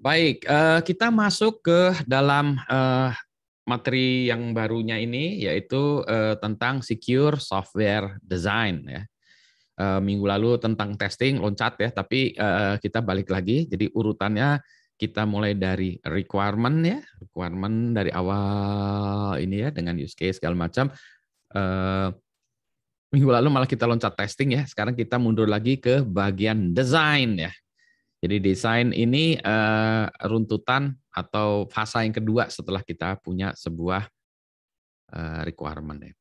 Baik, kita masuk ke dalam materi yang barunya ini, yaitu tentang secure software design. Ya. Minggu lalu tentang testing, loncat ya, tapi kita balik lagi. Jadi urutannya kita mulai dari requirement ya, requirement dari awal ini ya, dengan use case segala macam. Minggu lalu malah kita loncat testing ya, sekarang kita mundur lagi ke bagian design ya. Jadi desain ini runtutan atau fase yang kedua setelah kita punya sebuah requirement ya.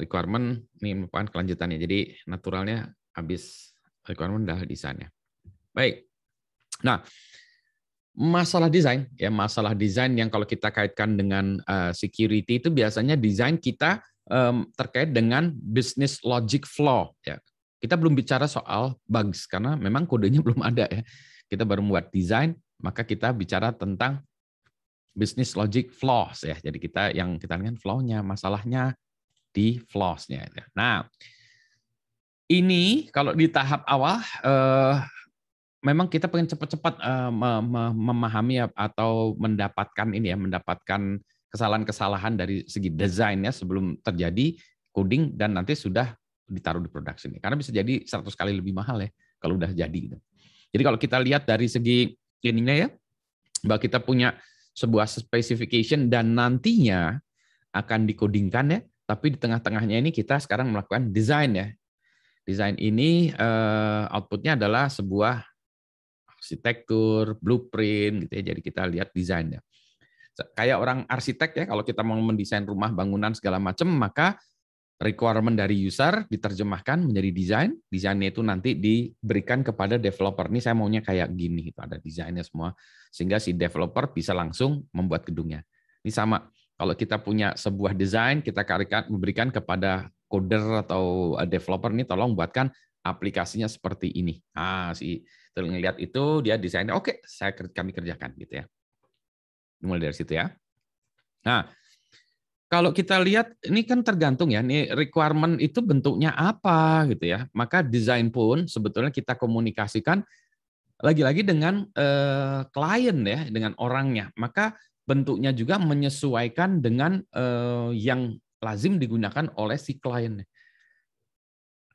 Requirement ini merupakan kelanjutannya. Jadi naturalnya habis requirement dah desainnya. Baik. Nah, masalah desain ya, masalah desain yang kalau kita kaitkan dengan security itu biasanya desain kita terkait dengan business logic flaw ya. Kita belum bicara soal bugs karena memang kodenya belum ada ya. Kita baru membuat desain, maka kita bicara tentang business logic flaws ya. Jadi kita yang kita lihat flow-nya, masalahnya di flaws-nya. Nah, ini kalau di tahap awal memang kita pengen cepat-cepat memahami atau mendapatkan ini ya, mendapatkan kesalahan-kesalahan dari segi desainnya sebelum terjadi coding dan nanti sudah ditaruh di production. Karena bisa jadi 100 kali lebih mahal ya kalau udah jadi gitu. Jadi kalau kita lihat dari segi ininya ya, bahwa kita punya sebuah specification dan nantinya akan dikodingkan ya, tapi di tengah-tengahnya ini kita sekarang melakukan desain ya. Desain ini outputnya adalah sebuah arsitektur, blueprint gitu ya. Jadi kita lihat desainnya. Kayak orang arsitek ya, kalau kita mau mendesain rumah, bangunan segala macam, maka requirement dari user diterjemahkan menjadi desain. Desainnya itu nanti diberikan kepada developer. Ini saya maunya kayak gini, itu ada desainnya semua, sehingga si developer bisa langsung membuat gedungnya. Ini sama. Kalau kita punya sebuah desain, kita memberikan kepada coder atau developer ini, tolong buatkan aplikasinya seperti ini. Nah, si ngelihat itu dia desainnya, oke, kami kerjakan gitu ya. Mulai dari situ ya. Nah, kalau kita lihat ini kan tergantung ya, ini requirement itu bentuknya apa gitu ya. Maka desain pun sebetulnya kita komunikasikan lagi-lagi dengan klien ya, dengan orangnya. Maka bentuknya juga menyesuaikan dengan yang lazim digunakan oleh si klien.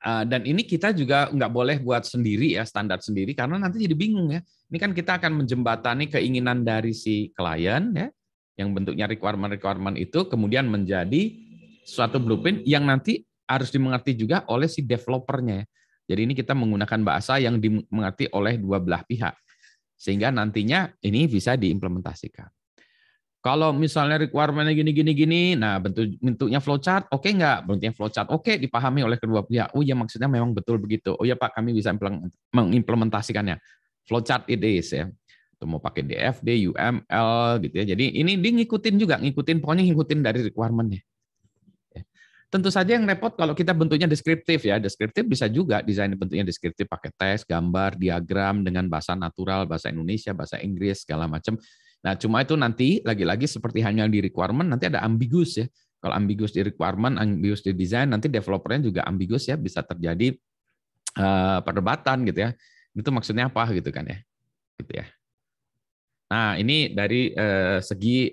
Dan ini kita juga nggak boleh buat sendiri ya, standar sendiri, karena nanti jadi bingung ya. Ini kan kita akan menjembatani keinginan dari si klien ya, yang bentuknya requirement itu kemudian menjadi suatu blueprint yang nanti harus dimengerti juga oleh si developernya. Jadi ini kita menggunakan bahasa yang dimengerti oleh dua belah pihak. Sehingga nantinya ini bisa diimplementasikan. Kalau misalnya requirement-nya gini, nah bentuknya flowchart, oke nggak? Bentuknya flowchart, oke, dipahami oleh kedua pihak. Oh ya maksudnya memang betul begitu. Oh ya Pak, kami bisa mengimplementasikannya. Flowchart it is ya. Atau mau pakai DFD, UML gitu ya. Jadi ini dia pokoknya ngikutin dari requirement-nya. Tentu saja yang repot kalau kita bentuknya deskriptif ya. Deskriptif bisa juga desain bentuknya deskriptif pakai teks, gambar, diagram dengan bahasa natural, bahasa Indonesia, bahasa Inggris segala macam. Nah, cuma itu nanti lagi-lagi seperti hanya di requirement nanti ada ambigus ya. Kalau ambigus di requirement, ambigus di desain, nanti developernya juga ambigus ya, bisa terjadi perdebatan gitu ya. Itu maksudnya apa gitu kan ya. Gitu ya. Nah, ini dari segi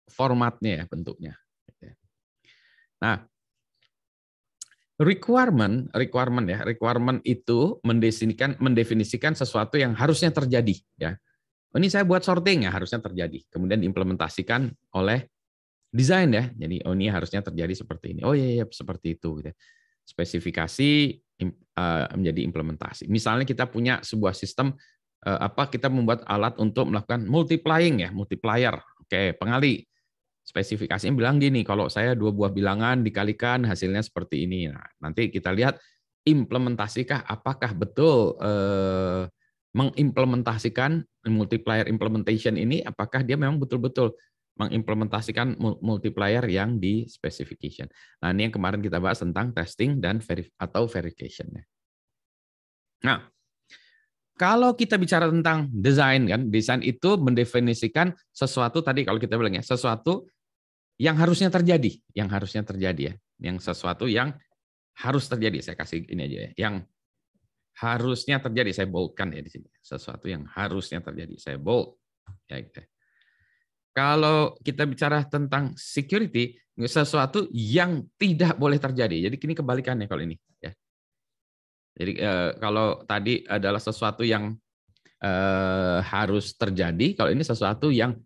formatnya ya, bentuknya. Nah, requirement itu mendefinisikan sesuatu yang harusnya terjadi ya. Ini saya buat sorting ya, harusnya terjadi. Kemudian diimplementasikan oleh desain ya. Jadi ini harusnya terjadi seperti ini. Oh iya seperti itu gitu. Spesifikasi menjadi implementasi. Misalnya kita punya sebuah sistem kita membuat alat untuk melakukan multiplying ya, multiplier. Oke, pengali. Spesifikasinya bilang gini, kalau saya dua buah bilangan dikalikan hasilnya seperti ini. Nah, nanti kita lihat implementasikah, apakah betul mengimplementasikan multiplier implementation ini, apakah dia memang betul-betul mengimplementasikan multiplier yang di specification. Nah, ini yang kemarin kita bahas tentang testing dan verification. Nah, kalau kita bicara tentang desain kan, desain itu mendefinisikan sesuatu tadi kalau kita bilang ya, sesuatu yang harusnya terjadi ya, yang sesuatu yang harus terjadi. Saya kasih ini aja ya, yang harusnya terjadi. Saya boldkan ya di sini. Sesuatu yang harusnya terjadi. Saya bold. Ya, gitu. Kalau kita bicara tentang security, sesuatu yang tidak boleh terjadi. Jadi ini kebalikannya kalau ini. Ya. Jadi kalau tadi adalah sesuatu yang harus terjadi, kalau ini sesuatu yang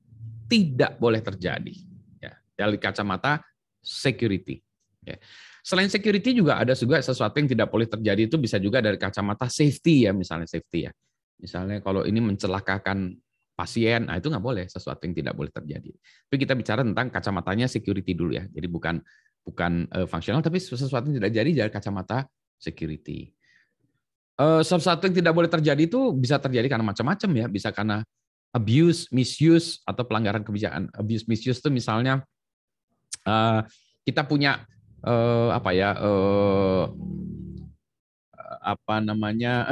tidak boleh terjadi. Ya. Dari kacamata security. Ya. Selain security juga ada juga sesuatu yang tidak boleh terjadi, itu bisa juga dari kacamata safety ya, misalnya safety ya. Misalnya kalau ini mencelakakan pasien, nah itu nggak boleh, sesuatu yang tidak boleh terjadi. Tapi kita bicara tentang kacamatanya security dulu ya. Jadi bukan fungsional, tapi sesuatu yang tidak jadi dari kacamata security. Sesuatu yang tidak boleh terjadi itu bisa terjadi karena macam-macam ya, bisa karena abuse, misuse atau pelanggaran kebijakan. Abuse, misuse itu misalnya kita punya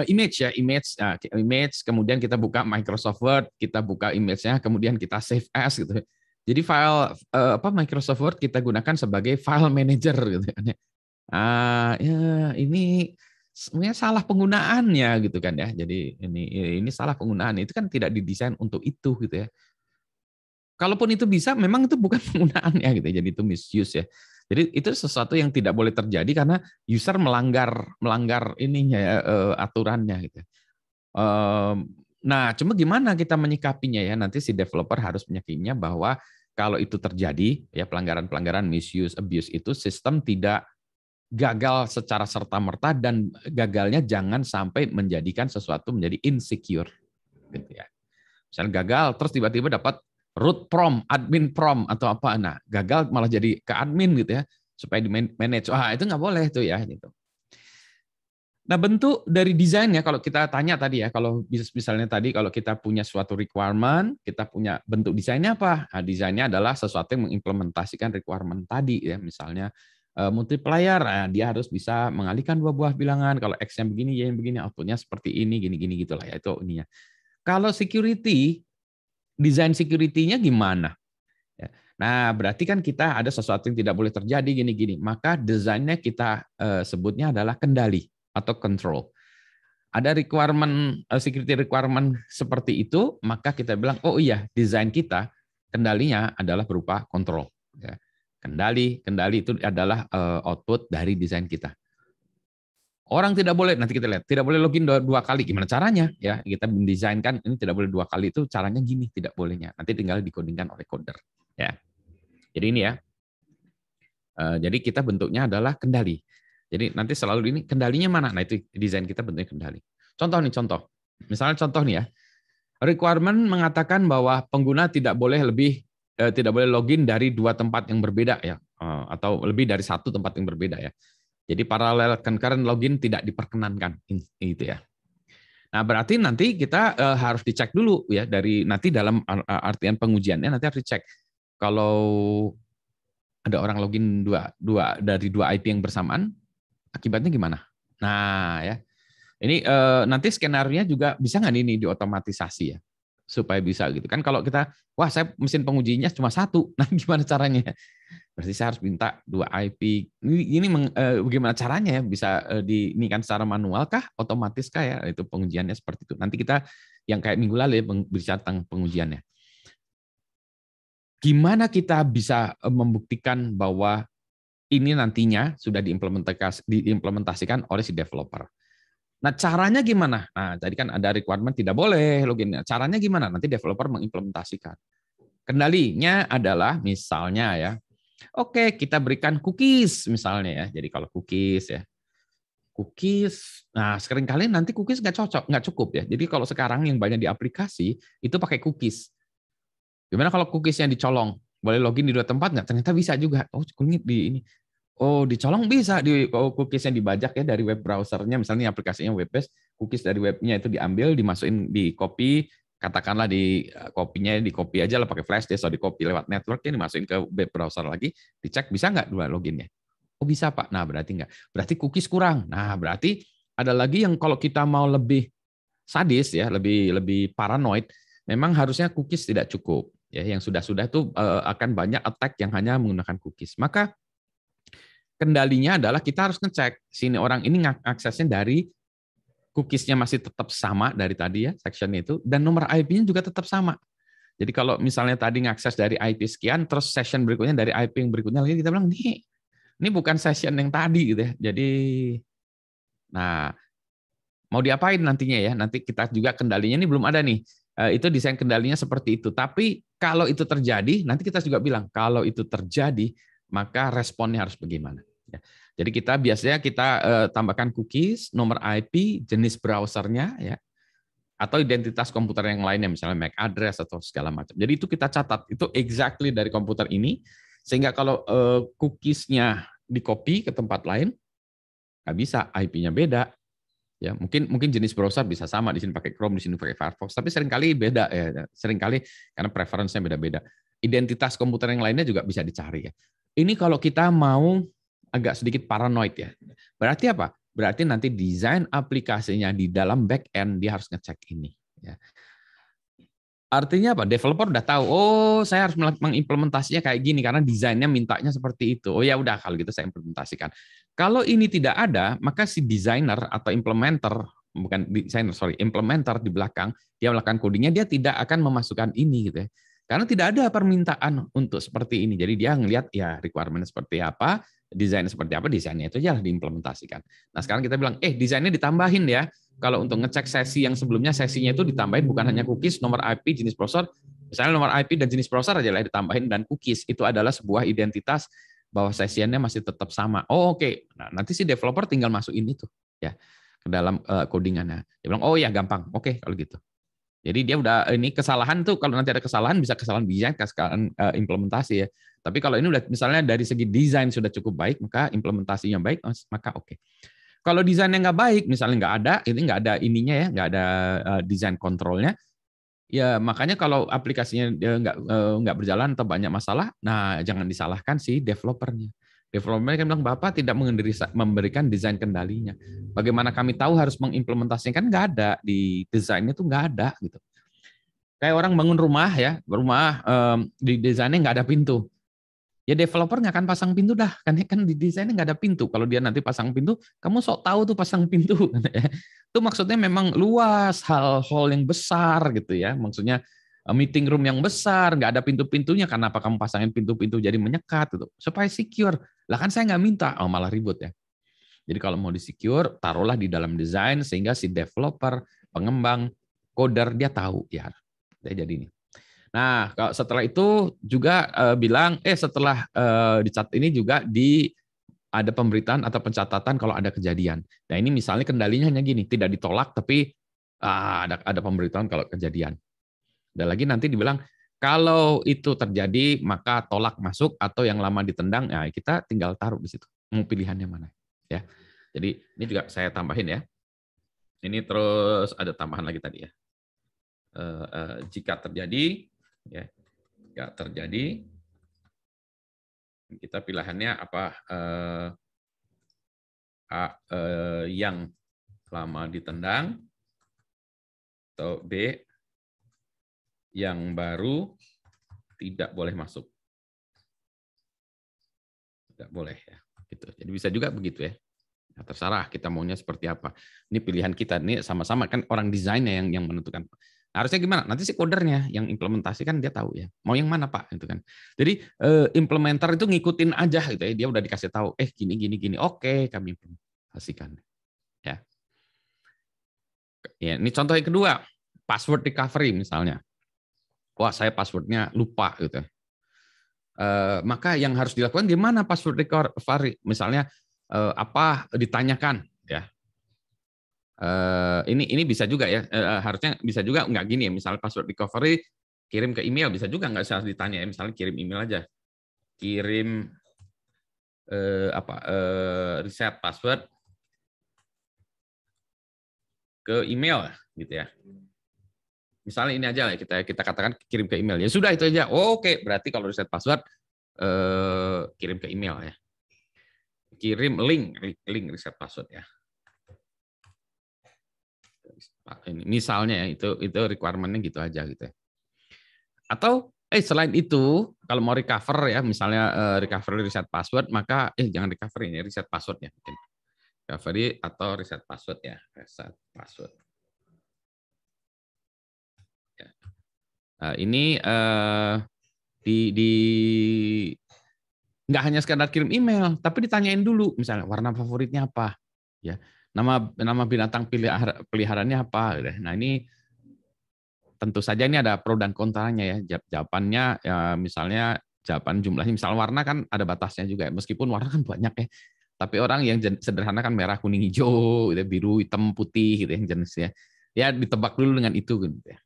image ya, image, kemudian kita buka Microsoft Word, kita buka image-nya, kemudian kita save as gitu. Jadi file Microsoft Word kita gunakan sebagai file manager gitu kan ya. Ya ini sebenarnya salah penggunaannya gitu kan ya. Jadi ini salah penggunaan, itu kan tidak didesain untuk itu gitu ya. Kalaupun itu bisa, memang itu bukan penggunaannya gitu. Jadi itu misuse ya. Jadi itu sesuatu yang tidak boleh terjadi karena user melanggar ininya ya, aturannya gitu. Nah, cuma gimana kita menyikapinya ya? Nanti si developer harus menyikapinya bahwa kalau itu terjadi ya pelanggaran-pelanggaran misuse, abuse itu sistem tidak gagal secara serta-merta dan gagalnya jangan sampai menjadikan sesuatu menjadi insecure gitu ya. Misalnya gagal terus tiba-tiba dapat root prompt, admin prompt atau apa, nah gagal malah jadi ke admin gitu ya, supaya di manage. Wah itu nggak boleh tuh ya gitu. Nah bentuk dari desainnya kalau kita tanya tadi ya, kalau misalnya tadi kalau kita punya suatu requirement, kita punya bentuk desainnya apa? Nah, desainnya adalah sesuatu yang mengimplementasikan requirement tadi ya, misalnya multiplier, nah, dia harus bisa mengalihkan dua buah bilangan, kalau X-nya begini, Y-nya begini, output-nya seperti ini, gini-gini gitulah ya, itu ininya. Kalau security, desain security-nya gimana? Nah, berarti kan kita ada sesuatu yang tidak boleh terjadi gini-gini. Maka desainnya kita sebutnya adalah kendali atau control. Ada requirement, security requirement seperti itu, maka kita bilang, oh iya, desain kita kendalinya adalah berupa control. Kendali itu adalah output dari desain kita. Orang tidak boleh, nanti kita lihat, tidak boleh login dua kali. Gimana caranya? Ya, kita mendesainkan ini tidak boleh dua kali, itu caranya gini, tidak bolehnya. Nanti tinggal dikodingkan oleh coder. Ya. Jadi ini ya. Jadi kita bentuknya adalah kendali. Jadi nanti selalu ini kendalinya mana? Nah, itu desain kita bentuknya kendali. Contoh. Misalnya contoh nih ya. Requirement mengatakan bahwa pengguna tidak boleh login dari dua tempat yang berbeda ya, atau lebih dari satu tempat yang berbeda ya. Jadi parallel concurrent login tidak diperkenankan itu ya. Nah, berarti nanti kita harus dicek dulu ya, dari nanti dalam artian pengujiannya nanti harus dicek. Kalau ada orang login dari dua IP yang bersamaan, akibatnya gimana? Nah, ya. Ini nanti skenario-nya juga bisa nggak ini diotomatisasi ya, supaya bisa gitu kan. Kalau kita, wah saya mesin pengujinya cuma satu, nah gimana caranya? Berarti saya harus minta dua IP. Ini bagaimana caranya ya? Bisa diinikan secara manual kah? Otomatis kah ya? Itu pengujiannya seperti itu. Nanti kita yang kayak minggu lalu ya, bicara tentang pengujiannya. Gimana kita bisa membuktikan bahwa ini nantinya sudah diimplementasikan oleh si developer? Nah, caranya gimana? Nah, tadi kan ada requirement tidak boleh login. Caranya gimana? Nanti developer mengimplementasikan. Kendalinya adalah misalnya ya, oke, kita berikan cookies misalnya ya. Jadi kalau cookies ya, nah seringkali nanti cookies nggak cukup ya. Jadi kalau sekarang yang banyak di aplikasi itu pakai cookies. Gimana kalau cookiesnya dicolong? Boleh login di dua tempat nggak? Ternyata bisa juga. Oh, di ini. Oh, dicolong bisa, cookiesnya dibajak ya dari web browsernya, misalnya aplikasinya web-based, cookies dari webnya itu diambil, dimasukin di copy, katakanlah di copy-nya di copy aja lah pakai flash disk, atau di copy lewat networknya, dimasukin ke web browser lagi, dicek bisa nggak dua loginnya? Oh bisa Pak, nah berarti nggak. Berarti cookies kurang. Nah berarti ada lagi yang kalau kita mau lebih sadis ya, lebih paranoid, memang harusnya cookies tidak cukup. Ya, yang sudah-sudah itu akan banyak attack yang hanya menggunakan cookies. Maka kendalinya adalah kita harus ngecek sini orang ini aksesnya dari cookies-nya masih tetap sama dari tadi ya, section itu, dan nomor IP-nya juga tetap sama. Jadi kalau misalnya tadi ngakses dari IP sekian, terus session berikutnya dari IP yang berikutnya lagi, kita bilang, ini bukan session yang tadi gitu ya. Jadi, nah, mau diapain nantinya ya? Nanti kita juga kendalinya ini belum ada nih. Itu desain kendalinya seperti itu. Tapi kalau itu terjadi, nanti kita juga bilang, kalau itu terjadi, maka responnya harus bagaimana. Ya. Jadi kita biasanya kita tambahkan cookies, nomor IP, jenis browsernya, ya, atau identitas komputer yang lainnya, misalnya MAC address atau segala macam. Jadi itu kita catat, itu exactly dari komputer ini, sehingga kalau cookies-nya di-copy ke tempat lain, nggak bisa, IP-nya beda. Ya, mungkin jenis browser bisa sama, di sini pakai Chrome, di sini pakai Firefox, tapi seringkali beda ya, seringkali karena preference-nya beda-beda. Identitas komputer yang lainnya juga bisa dicari ya. Ini kalau kita mau agak sedikit paranoid ya. Berarti apa? Berarti nanti desain aplikasinya di dalam back-end dia harus ngecek ini. Ya. Artinya apa? Developer udah tahu, oh saya harus mengimplementasinya kayak gini karena desainnya mintanya seperti itu. Oh ya udah kalau gitu saya implementasikan. Kalau ini tidak ada, maka si designer atau implementer, bukan designer, sorry, implementer di belakang, dia melakukan codingnya, dia tidak akan memasukkan ini gitu ya. Karena tidak ada permintaan untuk seperti ini. Jadi dia ngelihat ya requirement seperti apa, desainnya seperti apa, desainnya itu aja diimplementasikan. Nah sekarang kita bilang, desainnya ditambahin ya. Kalau untuk ngecek sesi yang sebelumnya, sesinya itu ditambahin bukan hanya cookies, nomor IP, jenis browser, misalnya nomor IP dan jenis browser aja lah ditambahin, dan cookies itu adalah sebuah identitas bahwa sesiannya masih tetap sama. Oh oke. Nah, nanti si developer tinggal masukin itu ya ke dalam codingannya. Dia bilang, oh ya gampang. Oke kalau gitu. Jadi dia udah, ini kesalahan tuh, kalau nanti ada kesalahan bisa kesalahan desain, kesalahan implementasi ya. Tapi kalau ini udah misalnya dari segi desain sudah cukup baik, maka implementasinya baik, maka oke. Kalau desainnya nggak baik, misalnya nggak ada ininya ya, nggak ada desain kontrolnya, ya makanya kalau aplikasinya nggak berjalan atau banyak masalah, nah jangan disalahkan si developernya. Developernya kan bilang, Bapak tidak memberikan desain kendalinya. Bagaimana kami tahu harus mengimplementasikan? Kan nggak ada di desainnya tuh nggak ada gitu. Kayak orang bangun rumah ya, rumah di desainnya nggak ada pintu. Ya developer nggak akan pasang pintu dah, kan di desainnya nggak ada pintu. Kalau dia nanti pasang pintu, kamu sok tahu tuh pasang pintu. Itu maksudnya memang luas, hal yang besar gitu ya. Maksudnya meeting room yang besar, nggak ada pintu-pintunya, karena apa kamu pasangin pintu-pintu jadi menyekat gitu, supaya secure. Lah kan saya nggak minta, oh malah ribut ya. Jadi kalau mau di secure, taruhlah di dalam desain sehingga si developer, pengembang, coder dia tahu ya. Jadi ini. Nah, setelah itu juga bilang, setelah dicat ini juga ada pemberitaan atau pencatatan kalau ada kejadian. Nah, ini misalnya kendalinya hanya gini, tidak ditolak, tapi ada pemberitahuan kalau kejadian. Dan lagi nanti dibilang, kalau itu terjadi, maka tolak masuk, atau yang lama ditendang, ya kita tinggal taruh di situ. Mau pilihannya mana. Ya. Jadi ini juga saya tambahin ya. Ini terus ada tambahan lagi tadi ya. Jika terjadi, ya, nggak terjadi, kita pilihannya apa? Yang lama ditendang, atau B, yang baru tidak boleh masuk. Tidak boleh ya. Gitu. Jadi bisa juga begitu ya. Nah, terserah kita maunya seperti apa. Ini pilihan kita, ini sama-sama kan orang desainnya yang menentukan. Harusnya gimana? Nanti si codernya yang implementasi kan dia tahu ya. Mau yang mana Pak? Itu kan. Jadi implementer itu ngikutin aja gitu ya. Dia udah dikasih tahu, gini. Oke, kami implementasikan. Ya. Ya, ini contoh yang kedua, password recovery misalnya. Wah, saya passwordnya lupa gitu. Maka yang harus dilakukan gimana password recovery? Misalnya apa ditanyakan ya. Ini bisa juga ya, harusnya bisa juga nggak gini ya, misalnya password recovery kirim ke email, bisa juga nggak usah ditanya ya, misalnya kirim email aja, kirim reset password ke email gitu ya. Misalnya ini aja lah, kita katakan kirim ke email, ya sudah itu aja. Oke, berarti kalau reset password kirim ke email ya, kirim link reset password ya. Ini misalnya ya, itu requirement-nya gitu aja gitu ya. Atau selain itu kalau mau recover ya, misalnya recovery reset password, maka jangan recovery ini reset password ya. Recovery atau reset password ya, reset password. Ya. Nah, ini di nggak hanya sekedar kirim email, tapi ditanyain dulu, misalnya warna favoritnya apa, ya, nama binatang peliharaannya apa. Nah ini tentu saja ini ada pro dan kontranya ya. Jawabannya ya, misalnya jawaban jumlahnya, misal warna kan ada batasnya juga, meskipun warna kan banyak ya. Tapi orang yang sederhana kan merah, kuning, hijau, gitu, biru, hitam, putih, gitu yang jenisnya. Ya ditebak dulu dengan itu, gitu ya.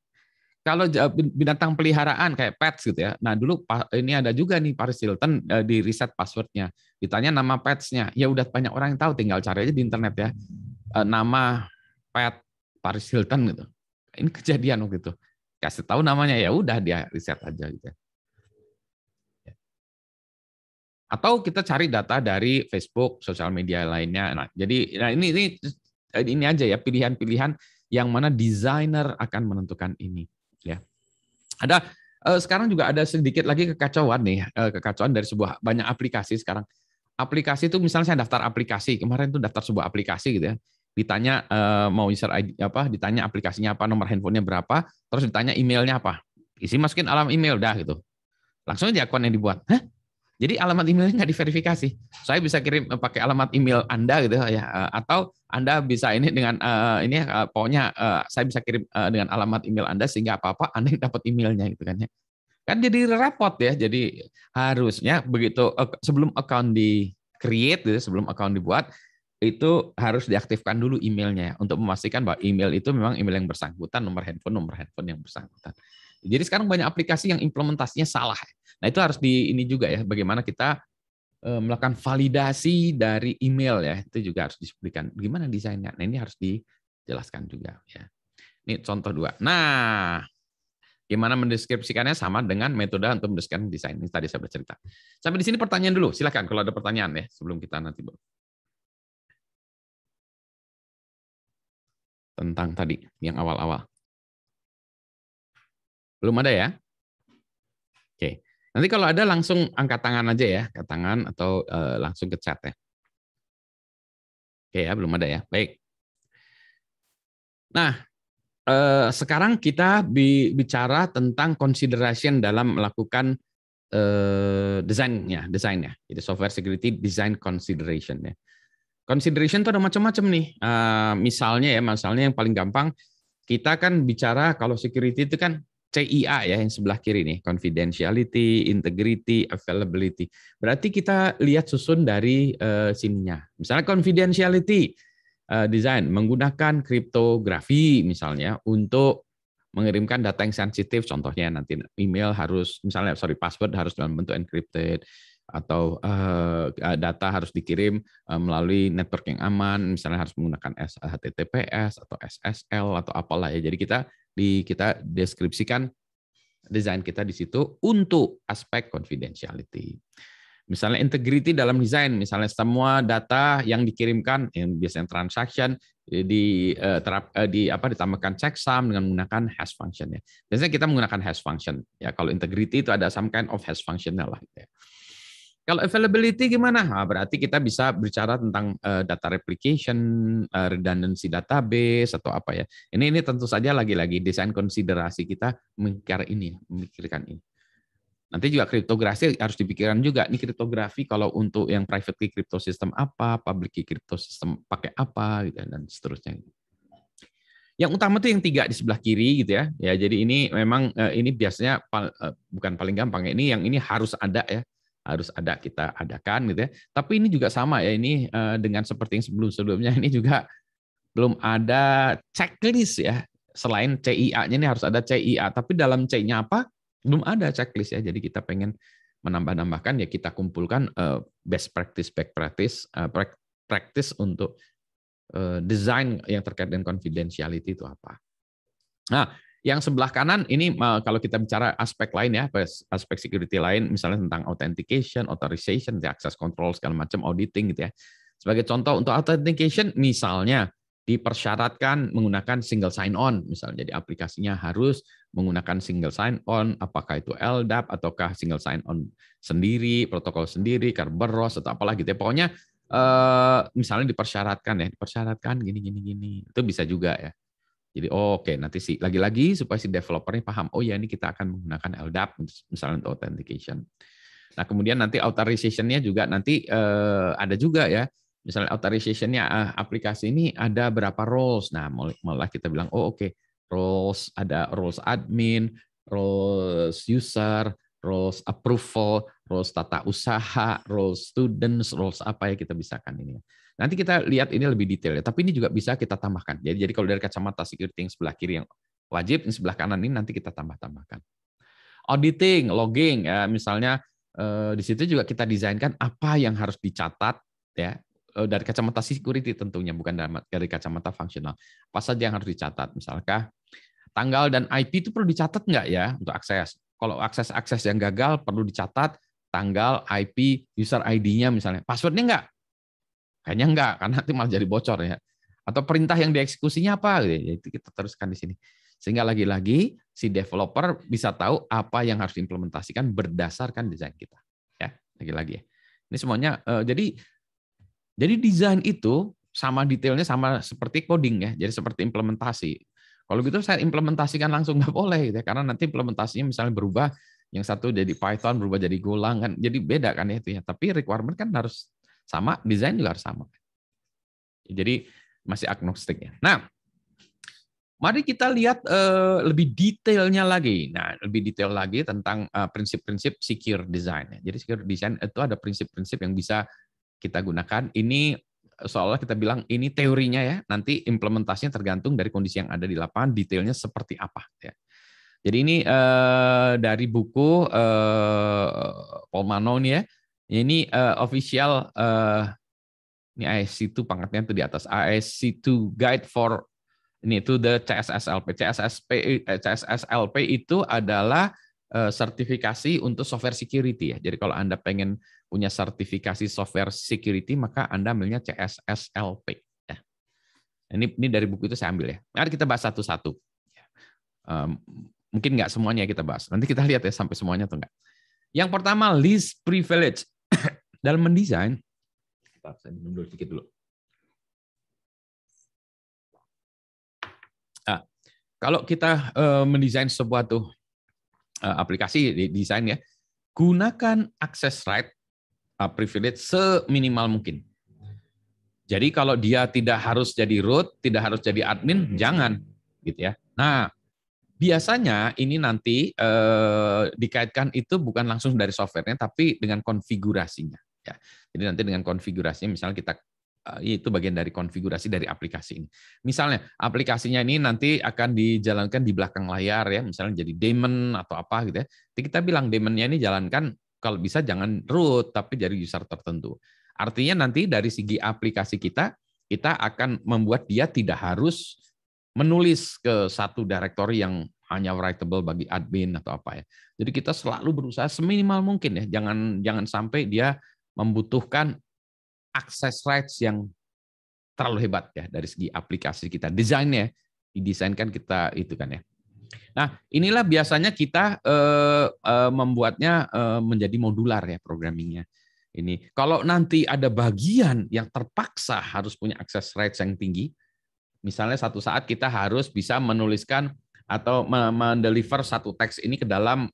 Kalau binatang peliharaan kayak pets gitu ya. Nah dulu ini ada juga nih Paris Hilton di reset passwordnya. Ditanya nama petsnya, ya udah banyak orang yang tahu, tinggal cari aja di internet ya. Nama pet Paris Hilton gitu. Ini kejadian waktu itu. Kasih tahu namanya, ya udah dia reset aja gitu. Atau kita cari data dari Facebook, sosial media lainnya. Nah, jadi ini aja ya pilihan-pilihan yang mana desainer akan menentukan ini. Ya, ada sekarang juga ada sedikit lagi kekacauan nih, kekacauan dari banyak aplikasi sekarang. Aplikasi itu misalnya saya daftar aplikasi kemarin tuh, daftar sebuah aplikasi gitu ya, ditanya mau user ID apa, ditanya aplikasinya apa, nomor handphonenya berapa, terus ditanya emailnya apa, isi masukin alamat email dah gitu, langsung aja akun yang dibuat. Hah? Jadi alamat emailnya nggak diverifikasi. Saya bisa kirim pakai alamat email Anda gitu ya, atau Anda bisa ini dengan ini pokoknya saya bisa kirim dengan alamat email Anda sehingga apa-apa Anda yang dapat emailnya gitu kan ya. Kan jadi repot ya. Jadi harusnya begitu sebelum account di create gitu, sebelum account dibuat itu harus diaktifkan dulu emailnya untuk memastikan bahwa email itu memang email yang bersangkutan, nomor handphone yang bersangkutan. Jadi sekarang banyak aplikasi yang implementasinya salah. Nah itu harus ini juga ya, bagaimana kita melakukan validasi dari email ya, itu juga harus diberikan. Gimana desainnya? Nah ini harus dijelaskan juga ya. Ini contoh 2. Nah, gimana mendeskripsikannya sama dengan metode untuk mendeskripsikan desain. Ini tadi saya bercerita. Sampai di sini pertanyaan dulu. Silakan kalau ada pertanyaan ya sebelum kita nanti tentang tadi yang awal-awal. Belum ada ya? Oke. Nanti kalau ada langsung angkat tangan aja ya, angkat tangan atau langsung ke chat ya. Oke ya, belum ada ya. Baik. Nah, sekarang kita bicara tentang consideration dalam melakukan desainnya. Jadi software security design consideration ya. Consideration itu ada macam-macam nih. Misalnya yang paling gampang, kita kan bicara kalau security itu kan CIA ya, yang sebelah kiri nih, confidentiality, integrity, availability. Berarti kita lihat susun dari sininya. Misalnya confidentiality design menggunakan kriptografi misalnya untuk mengirimkan data yang sensitif, contohnya nanti email harus password harus dalam bentuk encrypted, atau data harus dikirim melalui network yang aman, misalnya harus menggunakan HTTPS atau SSL atau apalah ya. Jadi kita deskripsikan desain kita di situ untuk aspek confidentiality. Misalnya integrity dalam desain, misalnya semua data yang dikirimkan, yang biasanya transaction ditambahkan checksum dengan menggunakan hash function ya. Biasanya kita menggunakan hash function ya. Kalau integrity itu ada some kind of hash functional lah. Gitu ya. Kalau availability gimana? Nah, berarti kita bisa bicara tentang data replication, redundancy database atau apa ya. Ini tentu saja lagi-lagi desain konsiderasi kita memikirkan ini. Nanti juga kriptografi harus dipikirkan juga. Ini kriptografi kalau untuk yang private key crypto system apa, public key crypto system pakai apa, gitu, dan seterusnya. Yang utama itu yang 3 di sebelah kiri gitu ya. Ya jadi ini memang ini biasanya bukan paling gampang ya. Ini harus ada ya. Harus ada kita adakan gitu ya. Tapi ini juga sama ya, ini dengan seperti yang sebelum-sebelumnya, ini juga belum ada checklist ya. Selain CIA-nya ini harus ada CIA, tapi dalam C-nya apa? Belum ada checklist ya. Jadi kita pengen menambah-nambahkan ya, kita kumpulkan best practice untuk desain yang terkait dengan confidentiality itu apa. Nah, yang sebelah kanan ini kalau kita bicara aspek lain ya, aspek security lain, misalnya tentang authentication, authorization, access control, segala macam, auditing gitu ya. Sebagai contoh untuk authentication, misalnya dipersyaratkan menggunakan single sign-on, misalnya jadi aplikasinya harus menggunakan single sign-on, apakah itu LDAP ataukah single sign-on sendiri, protokol sendiri, Kerberos atau apalah gitu ya. Pokoknya misalnya dipersyaratkan gini, itu bisa juga ya. Jadi oke, nanti lagi-lagi supaya si developernya paham, oh ya ini kita akan menggunakan LDAP misalnya untuk authentication. Nah kemudian nanti authorization-nya juga nanti ada juga ya, misalnya authorization-nya aplikasi ini ada berapa roles. Nah malah kita bilang oh oke, roles ada roles admin, roles user, roles approval, roles tata usaha, roles students, roles apa ya kita bisakan ini. Nanti kita lihat ini lebih detail ya, tapi ini juga bisa kita tambahkan. Jadi kalau dari kacamata security yang sebelah kiri yang wajib, yang sebelah kanan ini nanti kita tambahkan. Auditing, logging, ya, misalnya di situ juga kita desainkan apa yang harus dicatat ya dari kacamata security tentunya, bukan dari kacamata fungsional. Apa saja yang harus dicatat, misalkan tanggal dan IP itu perlu dicatat nggak ya untuk akses. Kalau akses yang gagal perlu dicatat tanggal, IP, user ID-nya misalnya. Password-nya nggak? Kayaknya enggak, karena nanti malah jadi bocor ya. Atau perintah yang dieksekusinya apa, itu kita teruskan di sini. Sehingga lagi-lagi si developer bisa tahu apa yang harus diimplementasikan berdasarkan desain kita. Ya, lagi-lagi ya. Ini semuanya jadi desain itu sama detailnya sama seperti coding ya. Jadi seperti implementasi. Kalau gitu saya implementasikan langsung nggak boleh gitu ya, karena nanti implementasinya misalnya berubah, yang satu jadi Python berubah jadi Golang kan, jadi beda kan ya itu ya. Tapi requirement kan harus sama, desain juga harus sama. Jadi masih agnostik ya. Nah, mari kita lihat lebih detailnya lagi. Nah, lebih detail lagi tentang prinsip-prinsip secure design. Jadi secure design itu ada prinsip-prinsip yang bisa kita gunakan. Ini seolah kita bilang ini teorinya ya, nanti implementasinya tergantung dari kondisi yang ada di lapangan, detailnya seperti apa. Ya. Jadi ini dari buku Paul Manno ya. Ini official ini ISC2 pangkatnya itu di atas ISC2 Guide for ini itu the CSSLP. CSSLP itu adalah sertifikasi untuk software security ya. Jadi kalau Anda pengen punya sertifikasi software security maka Anda ambilnya CSSLP ya. Ini dari buku itu saya ambil ya. Mari kita bahas satu-satu. Mungkin nggak semuanya kita bahas. Nanti kita lihat ya sampai semuanya atau enggak. Yang pertama least privilege. Dalam mendesain saya minum sedikit dulu. Nah, kalau kita mendesain sebuah aplikasi desain ya, gunakan access right privilege seminimal mungkin. Jadi kalau dia tidak harus jadi root, tidak harus jadi admin, jangan gitu ya. Nah, biasanya ini nanti dikaitkan itu bukan langsung dari softwarenya, tapi dengan konfigurasinya. Ya. Jadi nanti dengan konfigurasinya, misalnya kita itu bagian dari konfigurasi dari aplikasi ini. Misalnya aplikasinya ini nanti akan dijalankan di belakang layar ya, misalnya jadi daemon atau apa gitu ya. Jadi kita bilang daemonnya ini jalankan kalau bisa jangan root, tapi dari user tertentu. Artinya nanti dari segi aplikasi kita akan membuat dia tidak harus menulis ke satu directory yang hanya writable bagi admin atau apa ya. Jadi kita selalu berusaha seminimal mungkin ya, jangan sampai dia membutuhkan access rights yang terlalu hebat ya dari segi aplikasi kita. Desainnya didesainkan kita itu kan ya. Nah, inilah biasanya kita membuatnya menjadi modular ya programmingnya. Ini kalau nanti ada bagian yang terpaksa harus punya access rights yang tinggi, misalnya satu saat kita harus bisa menuliskan atau mendeliver satu teks ini ke dalam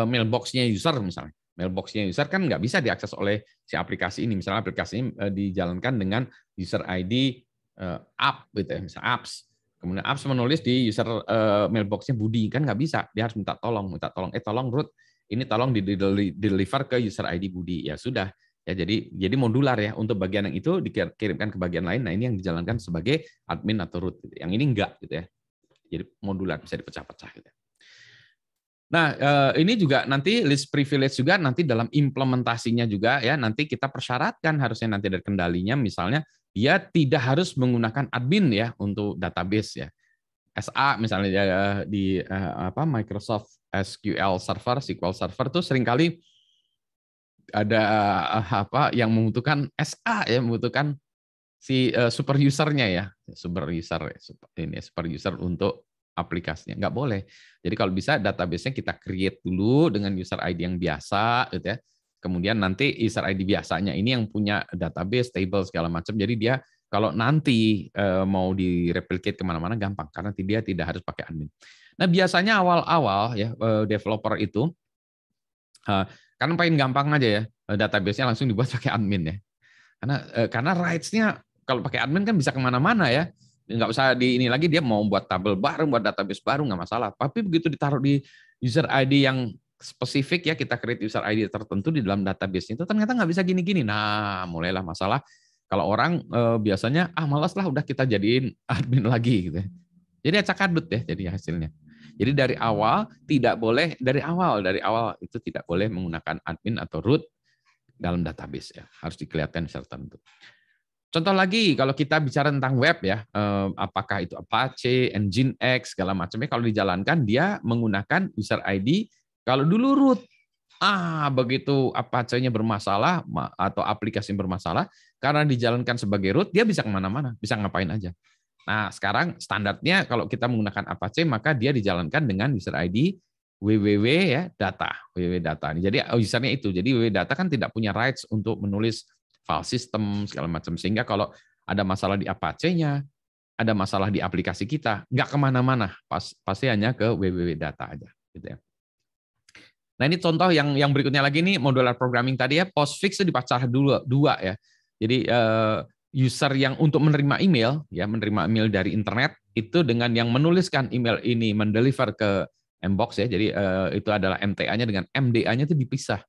mailbox-nya user misalnya. Mailbox-nya user kan nggak bisa diakses oleh si aplikasi ini. Misalnya aplikasi ini dijalankan dengan user ID app gitu ya, misalnya apps. Kemudian apps menulis di user mailbox-nya Budi kan nggak bisa. Dia harus minta tolong, tolong root ini tolong di deliver ke user ID Budi. Ya sudah. Ya jadi modular ya, untuk bagian yang itu dikirimkan ke bagian lain. Nah, ini yang dijalankan sebagai admin atau root gitu. Yang ini enggak gitu ya. Jadi modular bisa dipecah-pecah gitu. Nah, ini juga nanti list privilege juga nanti dalam implementasinya juga ya, nanti kita persyaratkan harusnya nanti dari kendalinya misalnya dia tidak harus menggunakan admin ya untuk database ya. SA misalnya di Microsoft SQL Server itu seringkali ada yang membutuhkan SA ya, membutuhkan si super usernya ya, super user untuk aplikasinya. Nggak boleh. Jadi kalau bisa database-nya kita create dulu dengan user ID yang biasa gitu ya. Kemudian nanti user ID biasanya ini yang punya database, table segala macam. Jadi dia kalau nanti mau direplicate kemana-mana gampang karena dia tidak harus pakai admin. Nah biasanya awal-awal ya developer itu karena paling gampang aja ya database-nya langsung dibuat pakai admin ya. Karena rights-nya kalau pakai admin kan bisa kemana-mana ya. Nggak usah di ini lagi, dia mau buat tabel baru, buat database baru, nggak masalah. Tapi begitu ditaruh di user ID yang spesifik ya, kita create user ID tertentu di dalam database itu ternyata nggak bisa gini-gini. Nah, mulailah masalah. Kalau orang biasanya, malas lah udah kita jadiin admin lagi gitu ya. Jadi acak adut ya jadi hasilnya. Jadi dari awal tidak boleh, dari awal itu tidak boleh menggunakan admin atau root dalam database ya. Harus dikelihatan secara tertentu. Contoh lagi, kalau kita bicara tentang web ya, apakah itu Apache, Nginx, segala macamnya, kalau dijalankan dia menggunakan user ID. Kalau dulu root, begitu Apache-nya bermasalah atau aplikasi bermasalah, karena dijalankan sebagai root, dia bisa kemana-mana, bisa ngapain aja. Nah, sekarang standarnya kalau kita menggunakan Apache, maka dia dijalankan dengan user ID www ya data, www data. Jadi usernya itu, jadi www data kan tidak punya rights untuk menulis file system segala macam, sehingga kalau ada masalah di Apache-nya, ada masalah di aplikasi kita, nggak kemana-mana, pasti hanya ke www data aja, gitu ya. Nah ini contoh yang berikutnya lagi nih, modular programming tadi ya, postfix itu dipecah dua ya. Jadi user yang untuk menerima email ya, menerima email dari internet itu dengan yang menuliskan email ini mendeliver ke inbox ya. Jadi itu adalah MTA-nya dengan MDA-nya itu dipisah.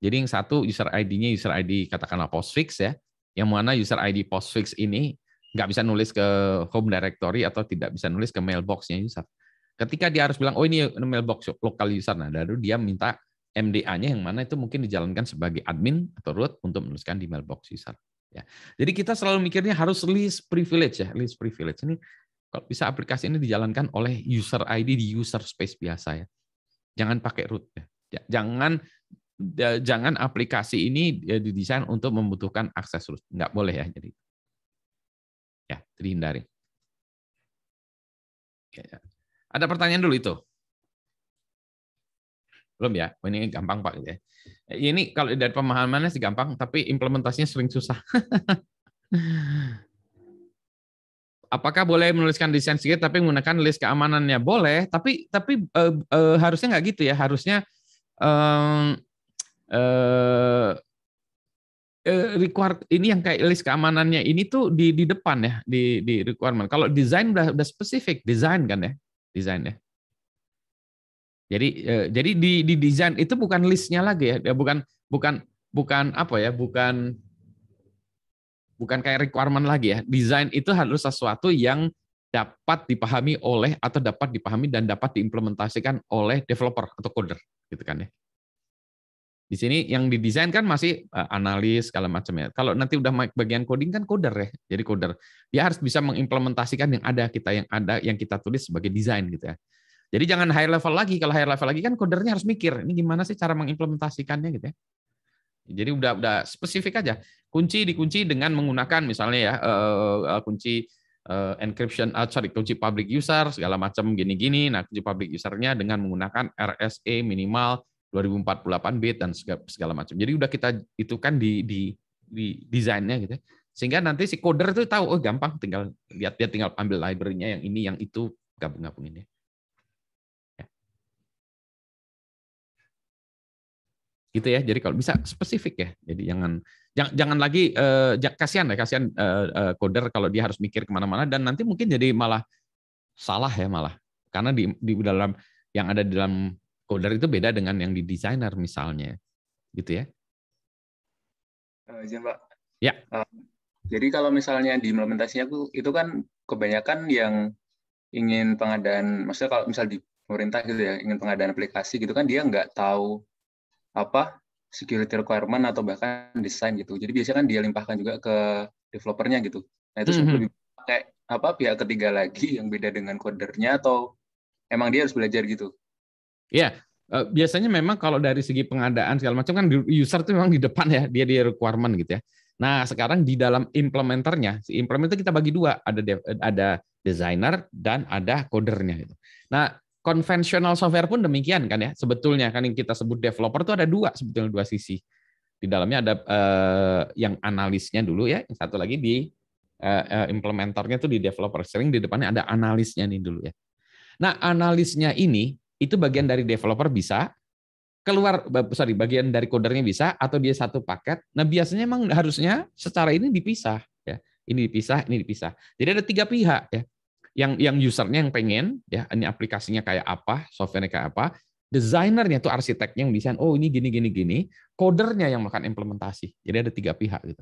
Jadi yang satu user ID-nya user ID katakanlah postfix ya, yang mana user ID postfix ini nggak bisa nulis ke home directory atau tidak bisa nulis ke mailbox-nya user. Ketika dia harus bilang, ini mailbox lokal user, nah lalu dia minta MDA-nya yang mana itu mungkin dijalankan sebagai admin atau root untuk menuliskan di mailbox user. Ya. Jadi kita selalu mikirnya harus least privilege ya, least privilege ini kalau bisa aplikasi ini dijalankan oleh user ID di user space biasa ya. Jangan pakai root ya. Jangan aplikasi ini didesain untuk membutuhkan akses root, nggak boleh ya. Jadi ya dihindari. Ya. Ada pertanyaan dulu itu? Belum ya? Ini gampang Pak. Ya. Ini kalau dari pemahamannya sih gampang, tapi implementasinya sering susah. Apakah boleh menuliskan desain sedikit tapi menggunakan list keamanannya? Boleh, tapi harusnya nggak gitu ya. Harusnya require ini yang kayak list keamanannya ini tuh di depan ya, di requirement. Kalau desain udah spesifik desain kan ya, desain ya. Jadi di desain itu bukan listnya lagi ya, bukan apa ya, bukan kayak requirement lagi ya. Desain itu harus sesuatu yang dapat dipahami oleh atau dapat dipahami dan dapat diimplementasikan oleh developer atau coder, gitu kan ya. Di sini yang didesain kan masih analis segala macamnya. Kalau nanti udah bagian coding kan coder ya. Jadi coder dia harus bisa mengimplementasikan yang kita tulis sebagai desain gitu ya. Jadi jangan high level lagi. Kalau high level lagi kan codernya harus mikir ini gimana sih cara mengimplementasikannya gitu ya. Jadi udah spesifik aja. Dikunci dengan menggunakan misalnya ya kunci encryption, kunci public user segala macam gini-gini. Nah, kunci public usernya dengan menggunakan RSA minimal 2048 bit dan segala macam. Jadi udah kita itu kan di desainnya gitu. Sehingga nanti si coder itu tahu, oh gampang tinggal lihat dia tinggal ambil library-nya yang ini yang itu gabung-gabungin ya. Gitu ya. Jadi kalau bisa spesifik ya. Jadi jangan lagi kasihan coder kalau dia harus mikir kemana-mana dan nanti mungkin jadi malah salah ya malah karena di dalam yang ada di dalam coder itu beda dengan yang di designer misalnya, gitu ya. Izin Pak. Ya. Jadi kalau misalnya di implementasinya itu kan kebanyakan yang ingin pengadaan, maksudnya kalau misal di pemerintah gitu ya, ingin pengadaan aplikasi gitu kan dia nggak tahu apa security requirement atau bahkan desain gitu. Jadi biasanya kan dia limpahkan juga ke developernya gitu. Nah itu lebih kayak pihak ketiga lagi yang beda dengan codernya atau emang dia harus belajar gitu? Ya, biasanya memang kalau dari segi pengadaan segala macam kan user itu memang di depan ya, dia di requirement gitu ya. Nah, sekarang di dalam implementernya, si implementer kita bagi dua, ada designer dan ada codernya gitu. Nah, konvensional software pun demikian kan ya, sebetulnya kan yang kita sebut developer itu ada dua sebetulnya dua sisi. Di dalamnya ada yang analisnya dulu ya, yang satu lagi di implementornya tuh di developer. Sering di depannya ada analisnya nih dulu ya. Nah, analisnya ini itu bagian dari developer bisa, bagian dari codernya bisa, atau dia satu paket. Nah, biasanya memang harusnya secara ini dipisah ya. Ini dipisah, ini dipisah. Jadi ada 3 pihak ya. Yang usernya yang pengen ya, ini aplikasinya kayak apa, softwarenya kayak apa, desainernya tuh arsiteknya yang desain, oh ini gini gini gini, codernya yang melakukan implementasi. Jadi ada 3 pihak gitu.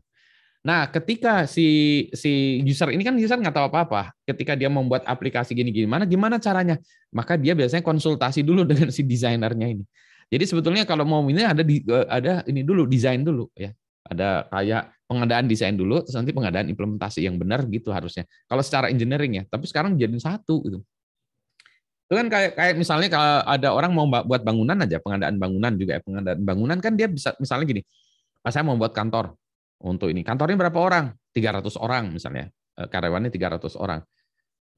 Nah, ketika si user ini kan user nggak tahu apa-apa. Ketika dia membuat aplikasi gimana caranya? Maka dia biasanya konsultasi dulu dengan si desainernya ini. Jadi sebetulnya kalau mau ini ada ini dulu, desain dulu ya. Ada kayak pengadaan desain dulu, terus nanti pengadaan implementasi yang benar gitu harusnya. Kalau secara engineering ya, tapi sekarang jadi satu gitu. Itu kan kayak misalnya kalau ada orang mau buat bangunan aja, pengadaan bangunan juga ya, pengadaan bangunan kan dia bisa misalnya gini, saya mau buat kantor untuk ini. Kantornya berapa orang? 300 orang misalnya. Karyawannya 300 orang.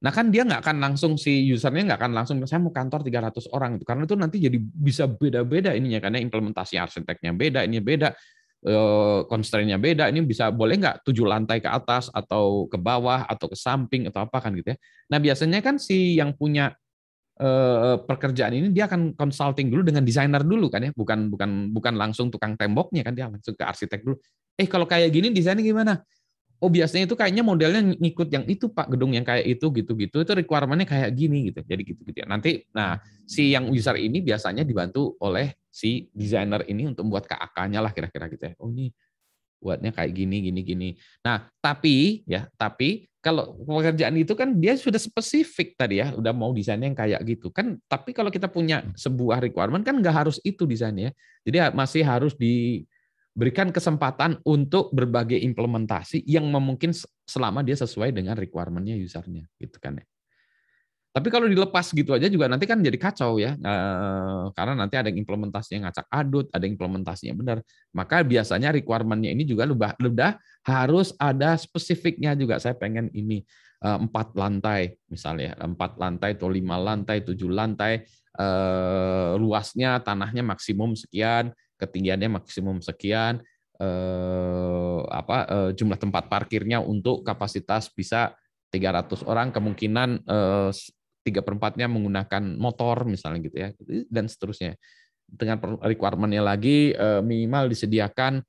Nah kan dia nggak akan langsung, si usernya nggak akan langsung, saya mau kantor 300 orang. Karena itu nanti jadi bisa beda-beda ininya. Karena implementasi arsiteknya beda, ini beda, constraint-nya beda. Ini bisa boleh nggak 7 lantai ke atas, atau ke bawah, atau ke samping, atau apa kan gitu ya. Nah biasanya kan si yang punya pekerjaan ini dia akan consulting dulu dengan desainer dulu kan ya, bukan langsung tukang temboknya kan, dia langsung ke arsitek dulu. Kalau kayak gini desainnya gimana? Oh biasanya itu kayaknya modelnya ngikut yang itu Pak, gedung yang kayak itu gitu-gitu, itu requirement-nya kayak gini gitu. Jadi gitu-gitu ya. Nanti si yang user ini biasanya dibantu oleh si desainer ini untuk membuat KAK-nya lah kira-kira gitu ya. Oh ini buatnya kayak gini. Nah, tapi kalau pekerjaan itu kan dia sudah spesifik tadi ya, udah mau desainnya yang kayak gitu kan. Tapi kalau kita punya sebuah requirement kan nggak harus itu desainnya. Jadi masih harus diberikan kesempatan untuk berbagai implementasi yang memungkinkan selama dia sesuai dengan requirement-nya usernya, gitu kan ya. Tapi kalau dilepas gitu aja juga nanti kan jadi kacau ya, karena nanti ada yang implementasinya ngacak adut, ada yang implementasinya benar. Maka biasanya requirement-nya ini juga udah harus ada spesifiknya juga. Saya pengen ini 4 lantai misalnya, 4 lantai atau 5 lantai, 7 lantai, luasnya tanahnya maksimum sekian, ketinggiannya maksimum sekian, jumlah tempat parkirnya untuk kapasitas bisa 300 orang, kemungkinan 3/4-nya menggunakan motor misalnya gitu ya, dan seterusnya. Dengan requirement-nya lagi minimal disediakan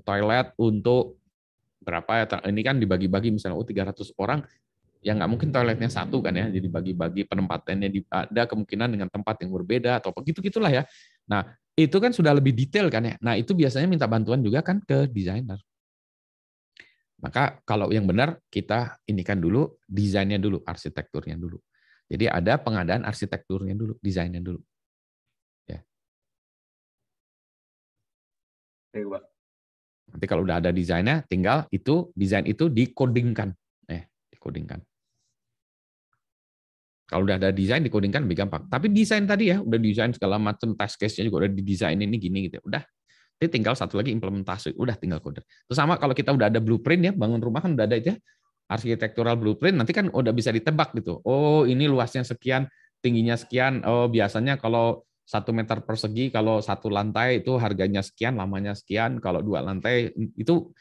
toilet untuk berapa ya, ini kan dibagi-bagi misalnya 300 orang, ya nggak mungkin toiletnya satu kan ya, jadi bagi-bagi penempatannya ada kemungkinan dengan tempat yang berbeda atau begitu-gitulah ya. Nah, itu kan sudah lebih detail kan ya. Nah, itu biasanya minta bantuan juga kan ke desainer. Maka kalau yang benar kita inikan dulu desainnya dulu, arsitekturnya dulu. Jadi ada pengadaan arsitekturnya dulu, desainnya dulu. Ya. Nanti kalau udah ada desainnya, tinggal desain itu dikodingkan. Dikodingkan. Kalau udah ada desain dikodingkan lebih gampang. Tapi desain tadi ya, udah desain segala macam, test case-nya juga udah didesain ini gini gitu. Udah. Jadi tinggal satu lagi implementasi, udah tinggal kode. Terus sama kalau kita udah ada blueprint ya, bangun rumah kan udah ada itu ya, arsitektural blueprint, nanti kan udah bisa ditebak gitu. Oh ini luasnya sekian, tingginya sekian. Oh biasanya kalau 1 meter persegi, kalau 1 lantai itu harganya sekian, lamanya sekian. Kalau 2 lantai itu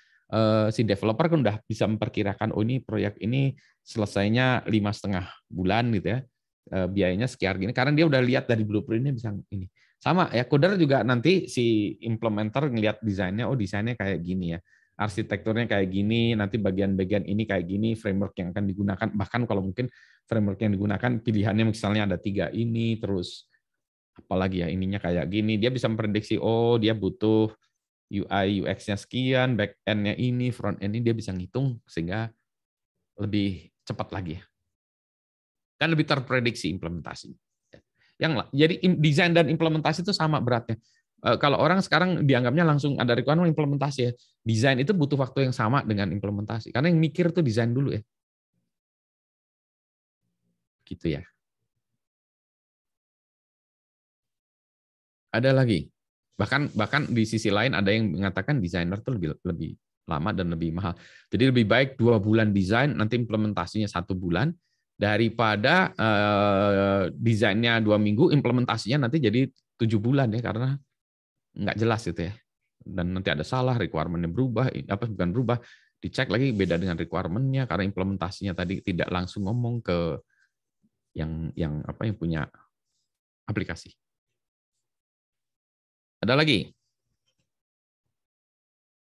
si developer kan udah bisa memperkirakan, oh ini proyek ini selesainya 5,5 bulan gitu ya. Biayanya sekian gini, karena dia udah lihat dari blueprintnya bisa ini. Sama ya, coder juga nanti si implementer ngelihat desainnya, oh desainnya kayak gini ya, arsitekturnya kayak gini, nanti bagian-bagian ini kayak gini, framework yang akan digunakan, bahkan kalau mungkin framework yang digunakan pilihannya misalnya ada 3 ini, terus apalagi ya ininya kayak gini, dia bisa memprediksi, oh dia butuh UI UX-nya sekian, back end-nya ini, front end ini, dia bisa ngitung sehingga lebih cepat lagi ya. Dan lebih terprediksi implementasi. Jadi desain dan implementasi itu sama beratnya. Kalau orang sekarang dianggapnya langsung ada requirement implementasi ya. Desain itu butuh waktu yang sama dengan implementasi. Karena yang mikir tuh desain dulu ya. Gitu ya. Ada lagi. Bahkan di sisi lain ada yang mengatakan desainer tuh lebih lama dan lebih mahal. Jadi lebih baik 2 bulan desain, nanti implementasinya 1 bulan, daripada desainnya 2 minggu, implementasinya nanti jadi 7 bulan ya, karena nggak jelas gitu ya. Dan nanti ada salah, requirement-nya berubah, apa bukan berubah, dicek lagi beda dengan requirement-nya karena implementasinya tadi tidak langsung ngomong ke yang apa yang punya aplikasi. Ada lagi?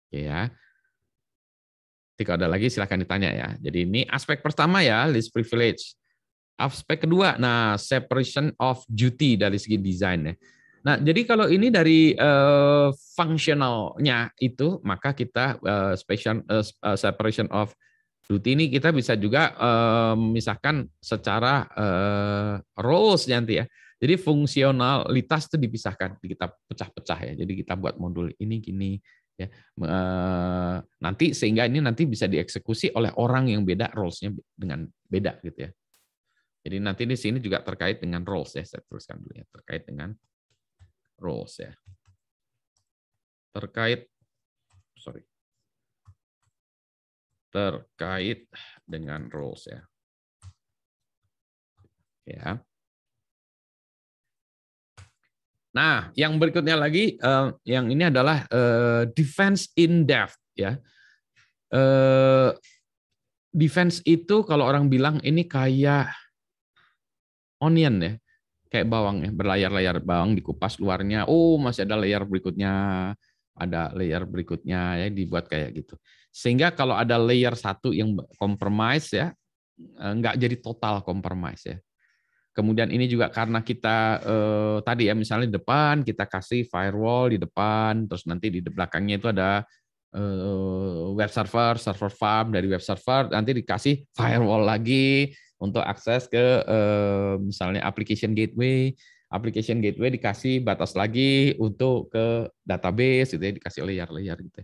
Ya. Jika ada lagi silakan ditanya ya. Jadi ini aspek pertama ya, least privilege. Aspek kedua, nah separation of duty dari segi desain ya. Nah, jadi kalau ini dari fungsionalnya itu, maka kita separation of duty ini kita bisa juga misalkan secara roles nanti ya. Jadi fungsionalitas itu dipisahkan, kita pecah-pecah ya. Jadi kita buat modul ini gini ya. Nanti sehingga ini nanti bisa dieksekusi oleh orang yang beda roles-nya dengan beda gitu ya. Jadi nanti di sini juga terkait dengan roles ya. Saya teruskan dulu ya, terkait dengan roles ya. Terkait dengan roles ya. Ya. Nah, yang berikutnya lagi yang ini adalah defense in depth ya. Defense itu kalau orang bilang ini kayak onion ya, kayak bawang ya, berlayar-layar bawang dikupas luarnya, oh masih ada layer berikutnya ya, dibuat kayak gitu. Sehingga kalau ada layer satu yang compromise ya, nggak jadi total compromise ya. Kemudian ini juga karena kita tadi ya misalnya di depan kita kasih firewall di depan, terus nanti di belakangnya itu ada web server farm, dari web server nanti dikasih firewall lagi untuk akses ke misalnya application gateway dikasih batas lagi untuk ke database gitu ya, dikasih layer-layer gitu.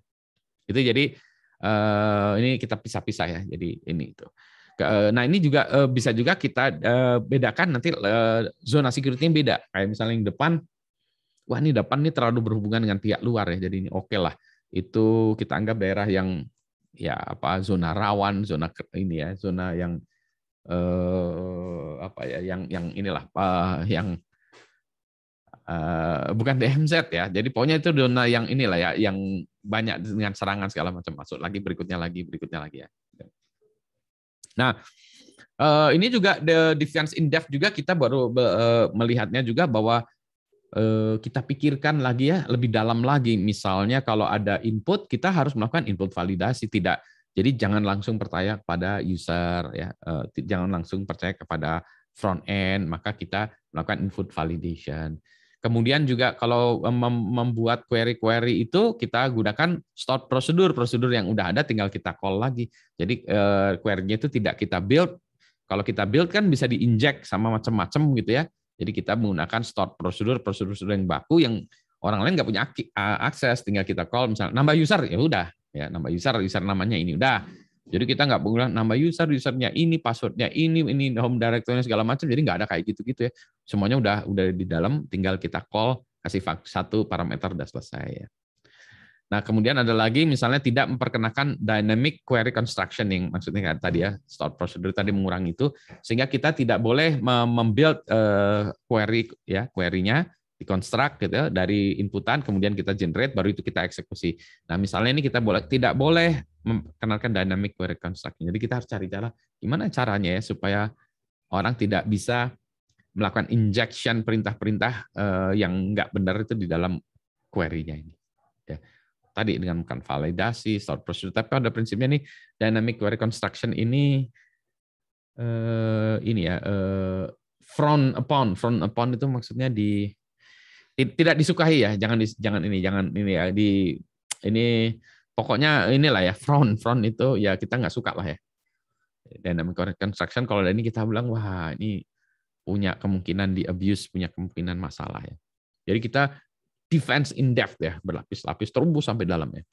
Itu jadi ini kita pisah-pisah ya. Jadi ini itu. Nah ini juga bisa juga kita bedakan nanti zona security-nya beda. Kayak misalnya yang depan, wah ini depan ini terlalu berhubungan dengan pihak luar ya. Jadi ini oke lah. Itu kita anggap daerah yang ya apa zona rawan, zona ini ya, zona yang apa ya, yang inilah yang bukan DMZ ya. Jadi pokoknya itu zona yang inilah ya, yang banyak dengan serangan segala macam, masuk lagi berikutnya lagi ya. Nah, ini juga the defense in depth juga kita baru melihatnya juga bahwa kita pikirkan lagi ya lebih dalam lagi. Misalnya kalau ada input, kita harus melakukan input validasi. Tidak, jadi jangan langsung percaya kepada user ya, jangan langsung percaya kepada front end. Maka kita melakukan input validation. Kemudian juga kalau membuat query-query itu kita gunakan stored prosedur yang udah ada, tinggal kita call lagi. Jadi query-nya itu tidak kita build. Kalau kita build kan bisa diinjek sama macam-macam gitu ya. Jadi kita menggunakan stored prosedur yang baku yang orang lain nggak punya akses, tinggal kita call misalnya nambah user ya udah ya, nambah user namanya ini udah. Jadi kita nggak perlu nambah usernya ini, passwordnya ini home directory segala macam, jadi nggak ada kayak gitu-gitu ya. Semuanya udah di dalam, tinggal kita call, kasih satu parameter udah selesai ya. Nah, kemudian ada lagi misalnya tidak memperkenakan dynamic query construction, yang maksudnya tadi ya, stored procedure tadi mengurangi itu, sehingga kita tidak boleh membuild query-nya dikonstruk gitu ya, dari inputan, kemudian kita generate, baru itu kita eksekusi. Nah, misalnya ini kita tidak boleh memperkenalkan dynamic query construction. Jadi kita harus cari cara gimana caranya ya supaya orang tidak bisa melakukan injection perintah-perintah yang nggak benar itu di dalam query-nya ini. Ya. Tadi dengan bukan validasi, stored procedure, tapi pada prinsipnya nih dynamic query construction ini ya frown upon itu maksudnya tidak disukai ya, jangan ini ya, ini pokoknya inilah ya, frown itu ya kita nggak suka lah ya. Dynamic query construction kalau ini kita bilang wah ini punya kemungkinan di abuse, punya kemungkinan masalah ya. Jadi kita defense in depth ya, berlapis-lapis terus sampai dalam ya.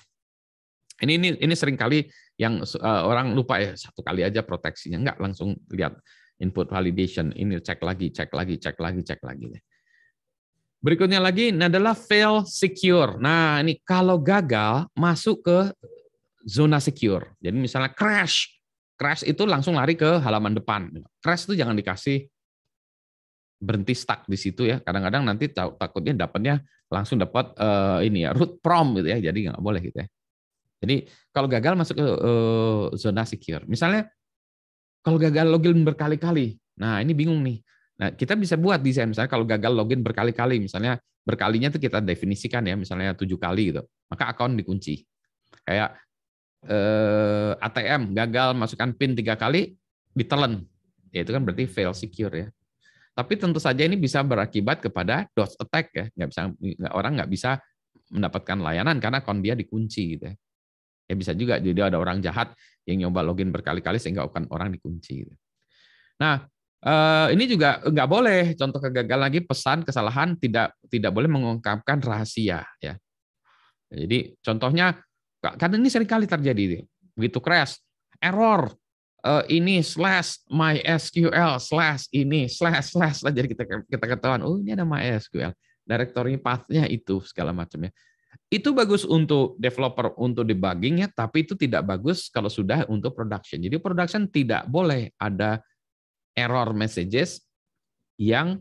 Ini sering kali yang orang lupa ya, satu kali aja proteksinya, enggak langsung lihat input validation, ini cek lagi. Berikutnya lagi ini adalah fail secure. Nah, ini kalau gagal masuk ke zona secure. Jadi misalnya crash itu langsung lari ke halaman depan. Crash itu jangan dikasih berhenti stuck di situ ya. Kadang-kadang nanti takutnya dapatnya langsung dapat ini ya root prompt gitu ya. Jadi nggak boleh gitu ya. Jadi kalau gagal masuk ke zona secure. Misalnya kalau gagal login berkali-kali. Nah, ini bingung nih. Nah, kita bisa buat desain misalnya kalau gagal login berkali-kali, misalnya berkalinya itu kita definisikan ya, misalnya 7 kali gitu. Maka akun dikunci. Kayak ATM gagal masukkan PIN 3 kali ditelen. Ya itu kan berarti fail secure ya. Tapi tentu saja ini bisa berakibat kepada DOS attack ya. Orang nggak bisa mendapatkan layanan karena akun dia dikunci gitu ya. Ya bisa juga jadi ada orang jahat yang nyoba login berkali-kali sehingga orang dikunci. Nah, ini juga nggak boleh. Contoh kegagalan lagi pesan kesalahan tidak boleh mengungkapkan rahasia ya. Jadi contohnya karena ini seringkali terjadi begitu crash, error ini slash MySQL slash ini slash jadi kita ketahuan oh ini ada MySQL directory path-nya itu segala macamnya. Itu bagus untuk developer untuk debugging ya, tapi itu tidak bagus kalau sudah untuk production. Jadi production tidak boleh ada error messages yang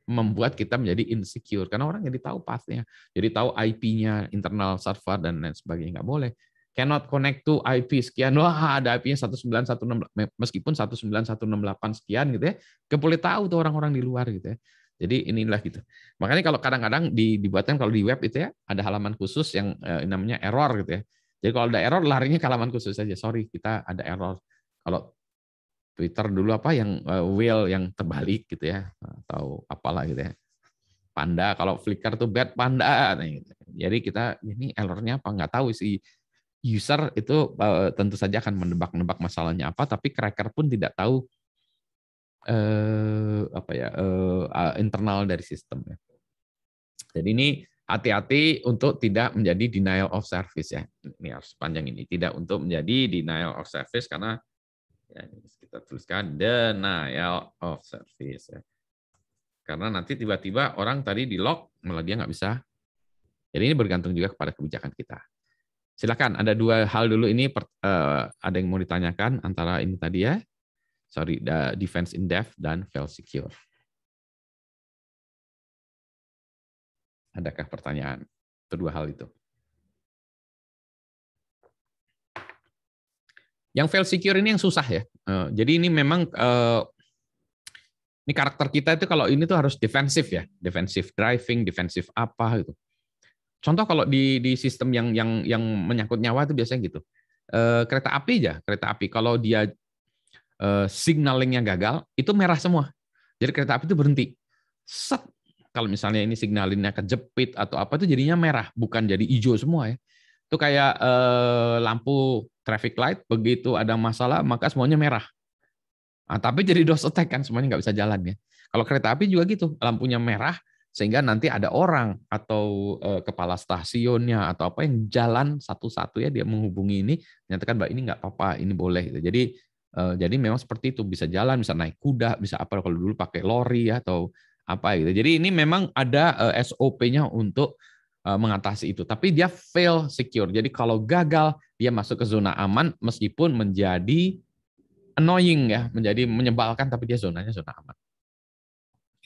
membuat kita menjadi insecure karena orang jadi tahu path-nya, jadi tahu IP-nya, internal server dan lain sebagainya. Nggak boleh. Cannot connect to IP sekian, wah ada IP-nya 19168 meskipun 19168 sekian gitu ya, nggak boleh tahu tuh orang-orang di luar gitu ya. Jadi inilah gitu. Makanya kalau kadang-kadang dibuatkan kalau di web itu ya ada halaman khusus yang namanya error gitu ya. Jadi kalau ada error larinya ke halaman khusus saja. Sorry kita ada error. Kalau Twitter dulu apa yang whale yang terbalik gitu ya atau apalah gitu ya. Panda kalau Flickr tuh bad panda. Nah, gitu. Jadi kita ini errornya apa nggak tahu si user itu tentu saja akan menebak-nebak masalahnya apa tapi cracker pun tidak tahu internal dari sistem ya. Jadi ini hati-hati untuk tidak menjadi denial of service ya. Ini harus panjang ini, tidak untuk menjadi denial of service karena ya kita tuliskan denial of service ya. Karena nanti tiba-tiba orang tadi di lock malah dia nggak bisa. Jadi ini bergantung juga kepada kebijakan kita. Silakan ada dua hal dulu ini ada yang mau ditanyakan antara ini tadi ya. Sorry, defense in depth dan fail secure. Adakah pertanyaan? Kedua hal itu. Yang fail secure ini yang susah ya. Jadi ini memang ini karakter kita itu kalau ini tuh harus defensif ya, defensif driving, defensif apa gitu. Contoh kalau di sistem yang menyangkut nyawa itu biasanya gitu. Kereta api aja, kereta api kalau dia signalingnya gagal, itu merah semua. Jadi kereta api itu berhenti. Set. Kalau misalnya ini signalingnya kejepit atau apa itu jadinya merah, bukan jadi hijau semua ya. Itu kayak lampu traffic light, begitu ada masalah maka semuanya merah. Nah, tapi jadi DOS attack kan semuanya nggak bisa jalan ya. Kalau kereta api juga gitu, lampunya merah sehingga nanti ada orang atau kepala stasiunnya atau apa yang jalan satu-satu ya dia menghubungi ini, menyatakan bahwa ini nggak apa-apa, ini boleh. Gitu. Jadi memang seperti itu bisa jalan, bisa naik kuda, bisa apa kalau dulu pakai lori ya, atau apa gitu. Jadi ini memang ada SOP-nya untuk mengatasi itu. Tapi dia fail secure. Jadi kalau gagal dia masuk ke zona aman meskipun menjadi annoying ya, menjadi menyebalkan tapi dia zonanya zona aman.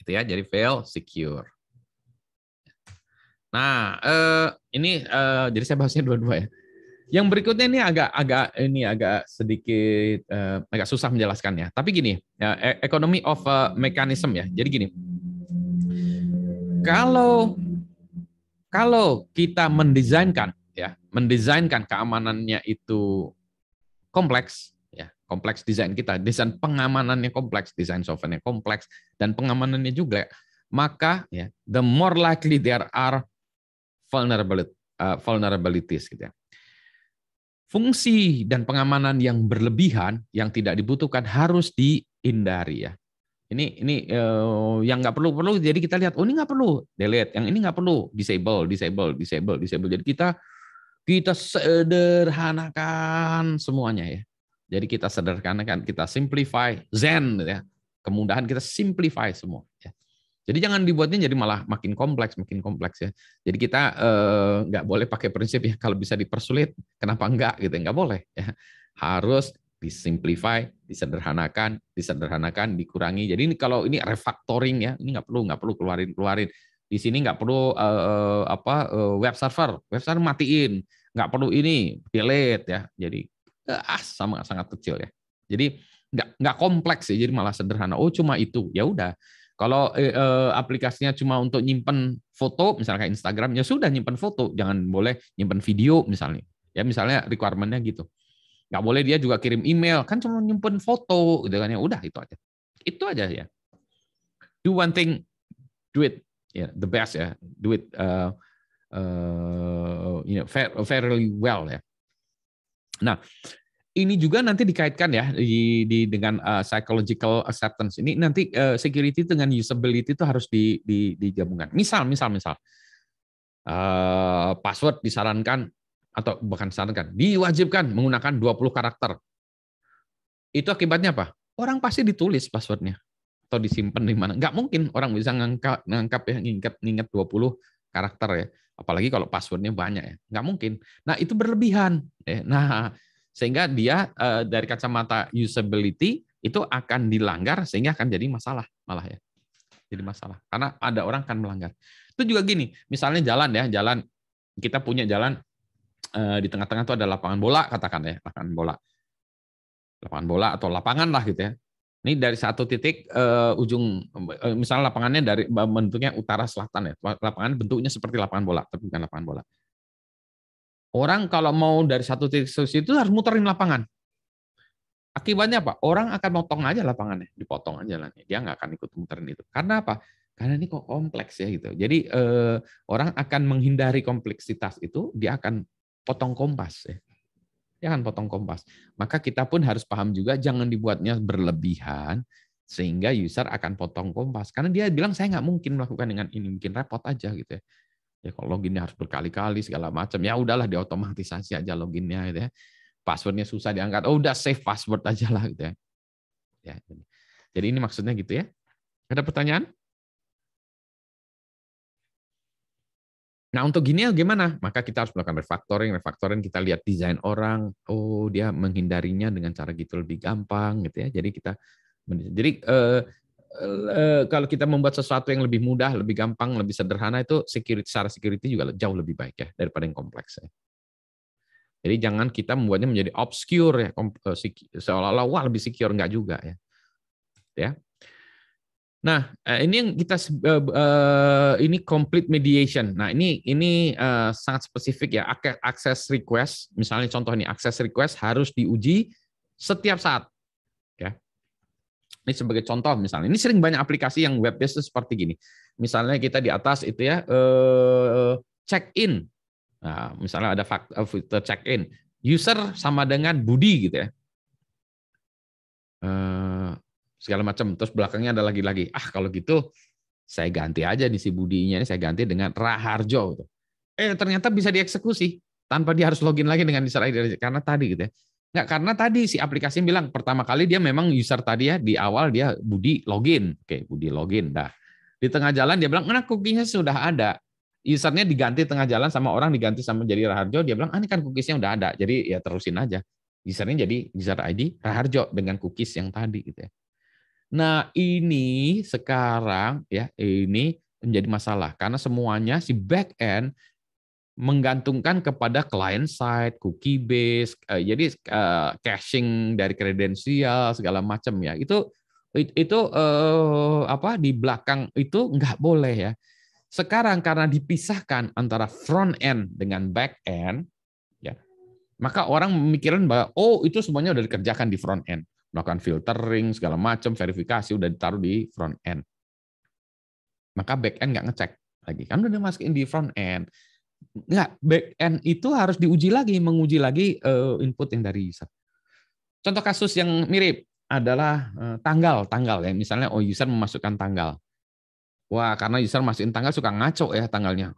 Gitu ya. Jadi fail secure. Nah, ini jadi saya bahasnya dua-dua ya. Yang berikutnya ini agak sedikit agak susah menjelaskannya. Tapi gini, ya, economy of mechanism ya. Jadi gini, kalau kita mendesainkan keamanannya itu kompleks, ya kompleks desain kita, desain pengamanannya kompleks, desain softwarenya kompleks dan pengamanannya juga, maka ya the more likely there are vulnerabilities gitu ya. Fungsi dan pengamanan yang berlebihan yang tidak dibutuhkan harus dihindari ya. Ini yang nggak perlu jadi kita lihat ini nggak perlu delete, yang ini nggak perlu disable. Jadi kita sederhanakan semuanya ya. Jadi kita sederhanakan, kita simplify, zen ya. Kemudahan kita simplify semua ya. Jadi jangan dibuatnya jadi malah makin kompleks ya. Jadi kita nggak boleh pakai prinsip ya kalau bisa dipersulit, kenapa enggak gitu, nggak boleh ya. Harus disimplify, disederhanakan, dikurangi. Jadi ini kalau ini refactoring ya, ini nggak perlu keluarin. Di sini nggak perlu web server matiin, nggak perlu ini delete ya. Jadi sangat kecil ya. Jadi nggak kompleks ya, jadi malah sederhana. Oh cuma itu, ya udah. Kalau aplikasinya cuma untuk nyimpen foto, misalnya kayak Instagram, ya sudah nyimpen foto, jangan boleh nyimpen video misalnya. Ya misalnya requirement-nya gitu. Nggak boleh dia juga kirim email, kan cuma nyimpen foto, gitu kan ya. Udah itu aja. Itu aja ya. Do one thing, do it ya, the best ya. Do it fairly well ya. Nah, ini juga nanti dikaitkan ya dengan psychological acceptance. Ini nanti security dengan usability itu harus digabungkan. Misal password disarankan atau bahkan disarankan diwajibkan menggunakan 20 karakter. Itu akibatnya apa? Orang pasti ditulis passwordnya atau disimpan di mana. Nggak mungkin orang bisa ngangkap ya, nginget 20 karakter ya. Apalagi kalau passwordnya banyak ya. Nggak mungkin. Nah, itu berlebihan. Nah, sehingga dia dari kacamata usability itu akan dilanggar sehingga akan jadi masalah malah ya. Jadi masalah. Karena ada orang akan melanggar. Itu juga gini, misalnya jalan kita punya jalan di tengah-tengah itu ada lapangan bola katakan ya, lapangan bola atau lapangan lah gitu ya. Ini dari satu titik ujung misalnya lapangannya dari bentuknya utara selatan ya. Lapangan bentuknya seperti lapangan bola, tapi bukan lapangan bola. Orang kalau mau dari satu titik ke situ harus muterin lapangan. Akibatnya apa? Orang akan motong aja lapangannya, dipotong aja jalannya. Dia nggak akan ikut muterin itu. Karena apa? Karena ini kok kompleks ya gitu. Jadi orang akan menghindari kompleksitas itu, dia akan potong kompas ya. Dia akan potong kompas. Maka kita pun harus paham juga jangan dibuatnya berlebihan sehingga user akan potong kompas. Karena dia bilang saya nggak mungkin melakukan dengan ini, bikin repot aja gitu ya. Ya kalau loginnya harus berkali-kali segala macam, ya udahlah diotomatisasi aja loginnya gitu ya. Passwordnya susah diangkat, oh udah save password aja lah gitu ya. Ya. Jadi ini maksudnya gitu ya. Ada pertanyaan? Nah untuk gini gimana? Maka kita harus melakukan refactoring kita lihat desain orang, oh dia menghindarinya dengan cara gitu lebih gampang gitu ya. Jadi kalau kita membuat sesuatu yang lebih mudah, lebih gampang, lebih sederhana itu secara security juga jauh lebih baik ya daripada yang kompleks ya. Jadi jangan kita membuatnya menjadi obscure ya, seolah-olah wah lebih secure, enggak juga ya. Ya. Nah, ini yang kita ini complete mediation. Nah, ini sangat spesifik ya. Access request, misalnya contoh ini access request harus diuji setiap saat. Ya. Ini sebagai contoh misalnya. Ini sering banyak aplikasi yang web based seperti gini. Misalnya kita di atas itu ya check in. Nah, misalnya ada fitur check in. User sama dengan Budi gitu ya. Segala macam, terus belakangnya ada lagi. Kalau gitu saya ganti aja nih si Budinya ini, saya ganti dengan Raharjo. Ternyata bisa dieksekusi tanpa dia harus login lagi dengan user ID karena tadi gitu ya. Nggak, karena tadi si aplikasi bilang pertama kali dia memang user tadi ya, di awal dia Budi login. Oke, Budi login. Dah. Di tengah jalan dia bilang, "Nah, cookie-nya sudah ada." Usernya diganti tengah jalan sama orang diganti sama jadi Raharjo, dia bilang, "Ini kan cookies-nya udah ada." Jadi ya terusin aja. Usernya jadi user ID Raharjo dengan cookies yang tadi gitu ya. Nah, ini sekarang ya ini menjadi masalah karena semuanya si back end menggantungkan kepada client side, cookie base, jadi caching dari kredensial segala macam ya. Itu di belakang itu nggak boleh ya. Sekarang karena dipisahkan antara front end dengan back end ya. Maka orang memikirkan bahwa itu semuanya udah dikerjakan di front end. Melakukan filtering, segala macam, verifikasi udah ditaruh di front end. Maka back end nggak ngecek lagi. Kan udah dimasukin di front end. Nggak, back end itu harus diuji lagi, menguji lagi input yang dari user. Contoh kasus yang mirip adalah tanggal ya. Misalnya user memasukkan tanggal. Wah, karena user masukin tanggal suka ngaco ya tanggalnya.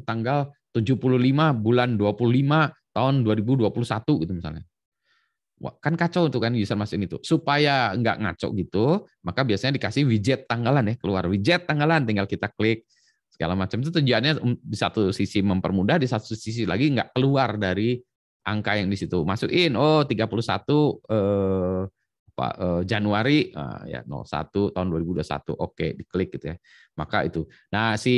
Tanggal 75 bulan 25 tahun 2021 gitu misalnya. Wah, kan kacau tuh kan user masukin itu. Supaya nggak ngaco gitu, maka biasanya dikasih widget tanggalan ya, keluar widget tanggalan, tinggal kita klik segala macam. Itu tujuannya di satu sisi mempermudah, di satu sisi lagi nggak keluar dari angka yang di situ. Masukin, oh 31 Januari ya 01 tahun 2021. Oke, diklik gitu ya. Maka itu. Nah, si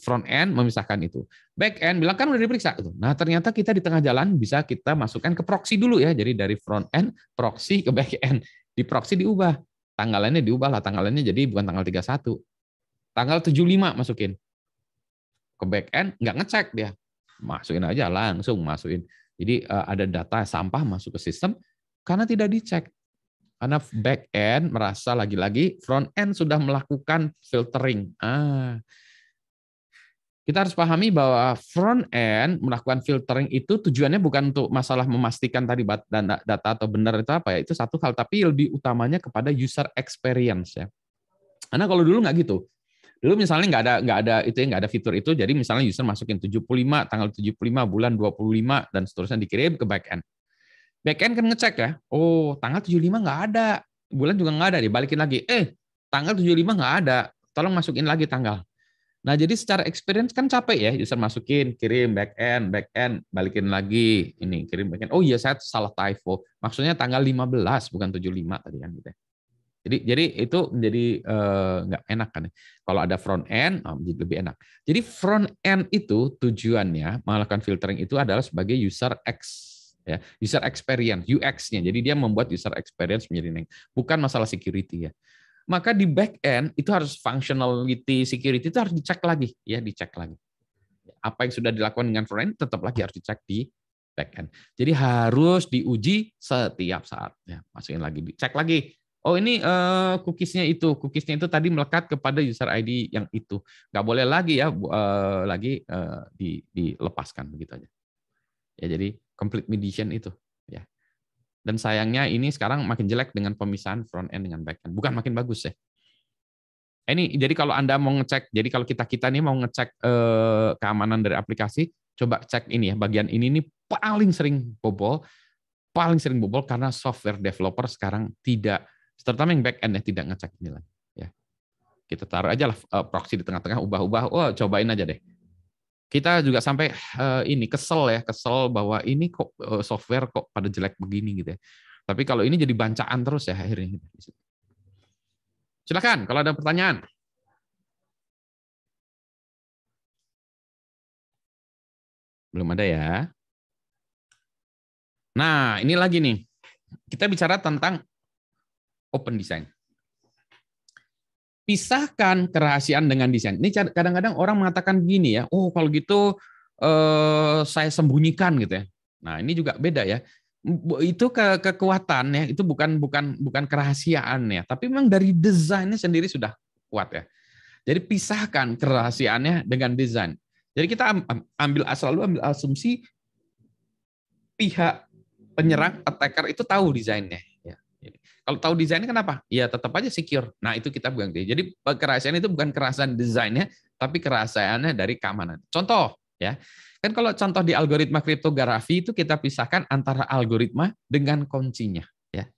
front end memisahkan itu. Back end bilang kan udah diperiksa itu. Nah, ternyata kita di tengah jalan bisa kita masukkan ke proxy dulu ya. Jadi dari front end proxy ke back end. Di proxy diubah. Tanggalannya diubah lah, tanggalannya jadi bukan tanggal 31. Tanggal 75 masukin. Ke back end nggak ngecek dia. Masukin aja langsung masukin. Jadi ada data sampah masuk ke sistem karena tidak dicek. Karena back end merasa lagi-lagi front end sudah melakukan filtering. Kita harus pahami bahwa front end melakukan filtering itu tujuannya bukan untuk masalah memastikan tadi data atau benar itu apa ya, itu satu hal, tapi lebih utamanya kepada user experience ya. Karena kalau dulu nggak gitu. Dulu misalnya nggak ada fitur itu, jadi misalnya user masukin 75 tanggal 75 bulan 25 dan seterusnya dikirim ke back end. Backend kan ngecek ya, oh tanggal 75 nggak ada, bulan juga nggak ada, dibalikin lagi, tanggal 75 nggak ada, tolong masukin lagi tanggal. Nah jadi secara experience kan capek ya, user masukin, kirim backend, balikin lagi, ini kirim backend, oh iya saya salah typo, maksudnya tanggal 15 bukan 75 tadi kan gitu ya. Jadi itu menjadi nggak enak kan. Kalau ada front end, menjadi lebih enak. Jadi front end itu tujuannya melakukan filtering itu adalah sebagai user experience, UX-nya. Jadi dia membuat user experience menjadi naik. Bukan masalah security ya. Maka di back end itu harus functionality security itu harus dicek lagi ya, dicek lagi. Apa yang sudah dilakukan dengan front end tetap lagi harus dicek di back end. Jadi harus diuji setiap saat ya. Masukin lagi, dicek lagi. Oh ini cookies-nya itu tadi melekat kepada user ID yang itu. Nggak boleh lagi ya dilepaskan begitu aja. Ya jadi complete mediation itu ya. Dan sayangnya ini sekarang makin jelek dengan pemisahan front end dengan back end. Bukan makin bagus ya. Ini jadi kalau Anda mau ngecek, jadi kalau kita nih mau ngecek keamanan dari aplikasi, coba cek ini ya, bagian ini nih paling sering bobol karena software developer sekarang tidak, terutama yang back end ya, tidak ngecek ini lagi ya. Kita taruh aja lah proxy di tengah-tengah, ubah-ubah, cobain aja deh. Kita juga sampai kesel bahwa ini kok software kok pada jelek begini gitu ya. Tapi kalau ini jadi bancaan terus ya akhirnya. Silakan kalau ada pertanyaan. Belum ada ya. Nah, ini lagi nih. Kita bicara tentang open design. Pisahkan kerahasiaan dengan desain. Ini kadang-kadang orang mengatakan begini ya, oh kalau gitu saya sembunyikan gitu ya. Nah ini juga beda ya. Itu kekuatan ya, itu bukan kerahasiaan ya, tapi memang dari desainnya sendiri sudah kuat ya. Jadi pisahkan kerahasiaannya dengan desain. Jadi kita selalu ambil asumsi pihak penyerang attacker itu tahu desainnya. Kalau tahu desainnya kenapa? Ya tetap aja secure. Nah itu kita bukan. Jadi kerahasiaan itu bukan kerahasiaan desainnya, tapi kerahasiaannya dari keamanan. Contoh ya, kan kalau contoh di algoritma kriptografi itu kita pisahkan antara algoritma dengan kuncinya. Ya.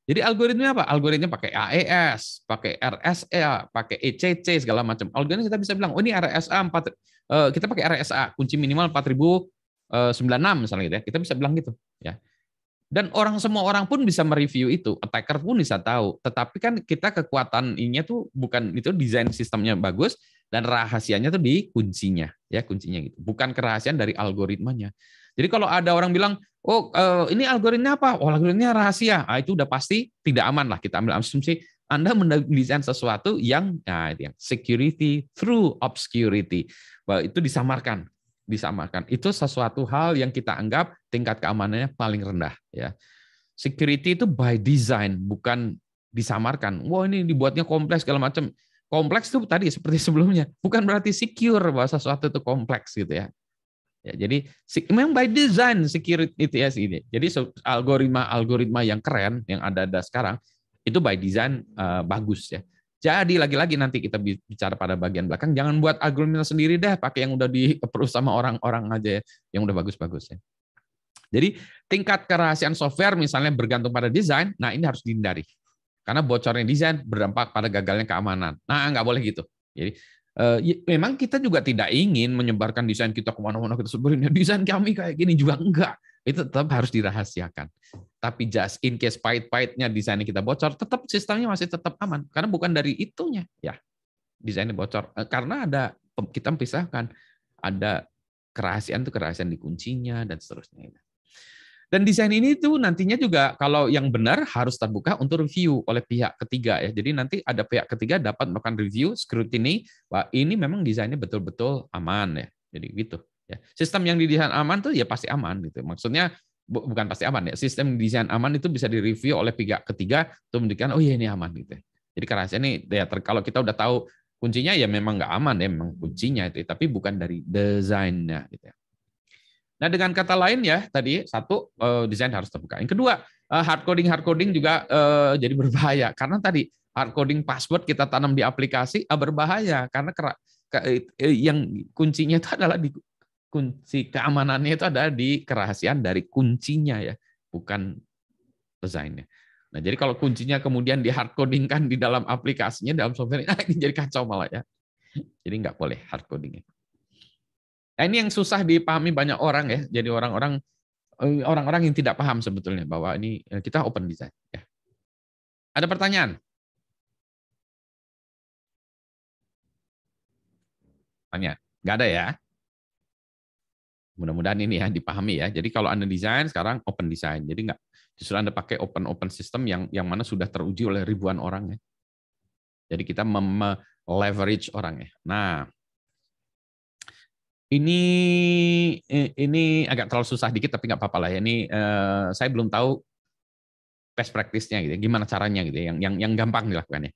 Jadi algoritma apa? Algoritma pakai AES, pakai RSA, pakai ECC segala macam. Algoritma kita bisa bilang, oh ini RSA 4, kita pakai RSA kunci minimal 4096 misalnya gitu ya. Kita bisa bilang gitu ya. Dan semua orang pun bisa mereview itu, attacker pun bisa tahu. Tetapi kan kita kekuatan ininya tuh bukan itu desain sistemnya bagus dan rahasianya tuh di kuncinya, ya kuncinya gitu. Bukan kerahasiaan dari algoritmanya. Jadi kalau ada orang bilang, oh ini algoritmanya apa? Oh algoritmanya rahasia. Itu udah pasti tidak aman lah. Kita ambil asumsi Anda mendesain sesuatu yang security through obscurity. Bahwa itu disamarkan. Itu sesuatu hal yang kita anggap tingkat keamanannya paling rendah ya. Security itu by design, bukan disamarkan. Wah ini dibuatnya kompleks segala macam. Kompleks itu tadi seperti sebelumnya, bukan berarti secure bahwa sesuatu itu kompleks gitu ya. Ya jadi memang by design security ini. Jadi algoritma yang keren yang ada sekarang itu by design bagus ya. Jadi lagi-lagi nanti kita bicara pada bagian belakang, jangan buat algoritma sendiri deh, pakai yang udah di-approve sama orang-orang aja ya, yang udah bagus-bagus ya. Jadi tingkat kerahasiaan software misalnya bergantung pada desain, nah ini harus dihindari. Karena bocornya desain berdampak pada gagalnya keamanan. Nah nggak boleh gitu. Jadi memang kita juga tidak ingin menyebarkan desain kita kemana-mana, kita sebarin desain kami kayak gini juga enggak. itu tetap harus dirahasiakan. Tapi just in case pahit-pahitnya desainnya kita bocor, tetap sistemnya masih tetap aman. Karena bukan dari itunya, ya desainnya bocor. Karena kita pisahkan, ada kerahasiaan itu kerahasiaan di kuncinya dan seterusnya. Dan desain ini tuh nantinya juga kalau yang benar harus terbuka untuk review oleh pihak ketiga ya. Jadi nanti ada pihak ketiga dapat melakukan review, scrutiny, wah ini memang desainnya betul-betul aman ya. Jadi gitu ya. Sistem yang didesain aman tuh ya pasti aman gitu. Maksudnya bukan pasti aman ya. Sistem desain aman itu bisa direview oleh pihak ketiga untuk menunjukkan oh iya ini aman gitu. Jadi kerahasiaan ini ya kalau kita udah tahu kuncinya ya memang nggak aman ya, memang kuncinya itu, tapi bukan dari desainnya gitu ya. Nah, dengan kata lain ya, tadi satu, desain harus terbuka. Yang kedua, hard coding juga jadi berbahaya. Karena tadi hard coding password kita tanam di aplikasi berbahaya. Karena yang kuncinya itu adalah di kunci keamanannya itu ada di kerahasiaan dari kuncinya ya, bukan desainnya. Nah, jadi kalau kuncinya kemudian di hard codingkan di dalam aplikasinya, dalam software, ini jadi kacau malah ya. Jadi nggak boleh hard codingnya. Nah, ini yang susah dipahami banyak orang ya. Jadi orang-orang yang tidak paham sebetulnya bahwa ini kita open design. Ya. Ada pertanyaan? Tanya. Nggak ada ya? Mudah-mudahan ini ya dipahami ya. Jadi kalau Anda desain sekarang open design. Jadi nggak justru Anda pakai open system yang mana sudah teruji oleh ribuan orang ya. Jadi kita leverage orang ya. Nah, ini agak terlalu susah dikit tapi nggak apa-apa lah ya. Ini saya belum tahu best practice-nya gitu, gimana caranya gitu, yang gampang dilakukannya.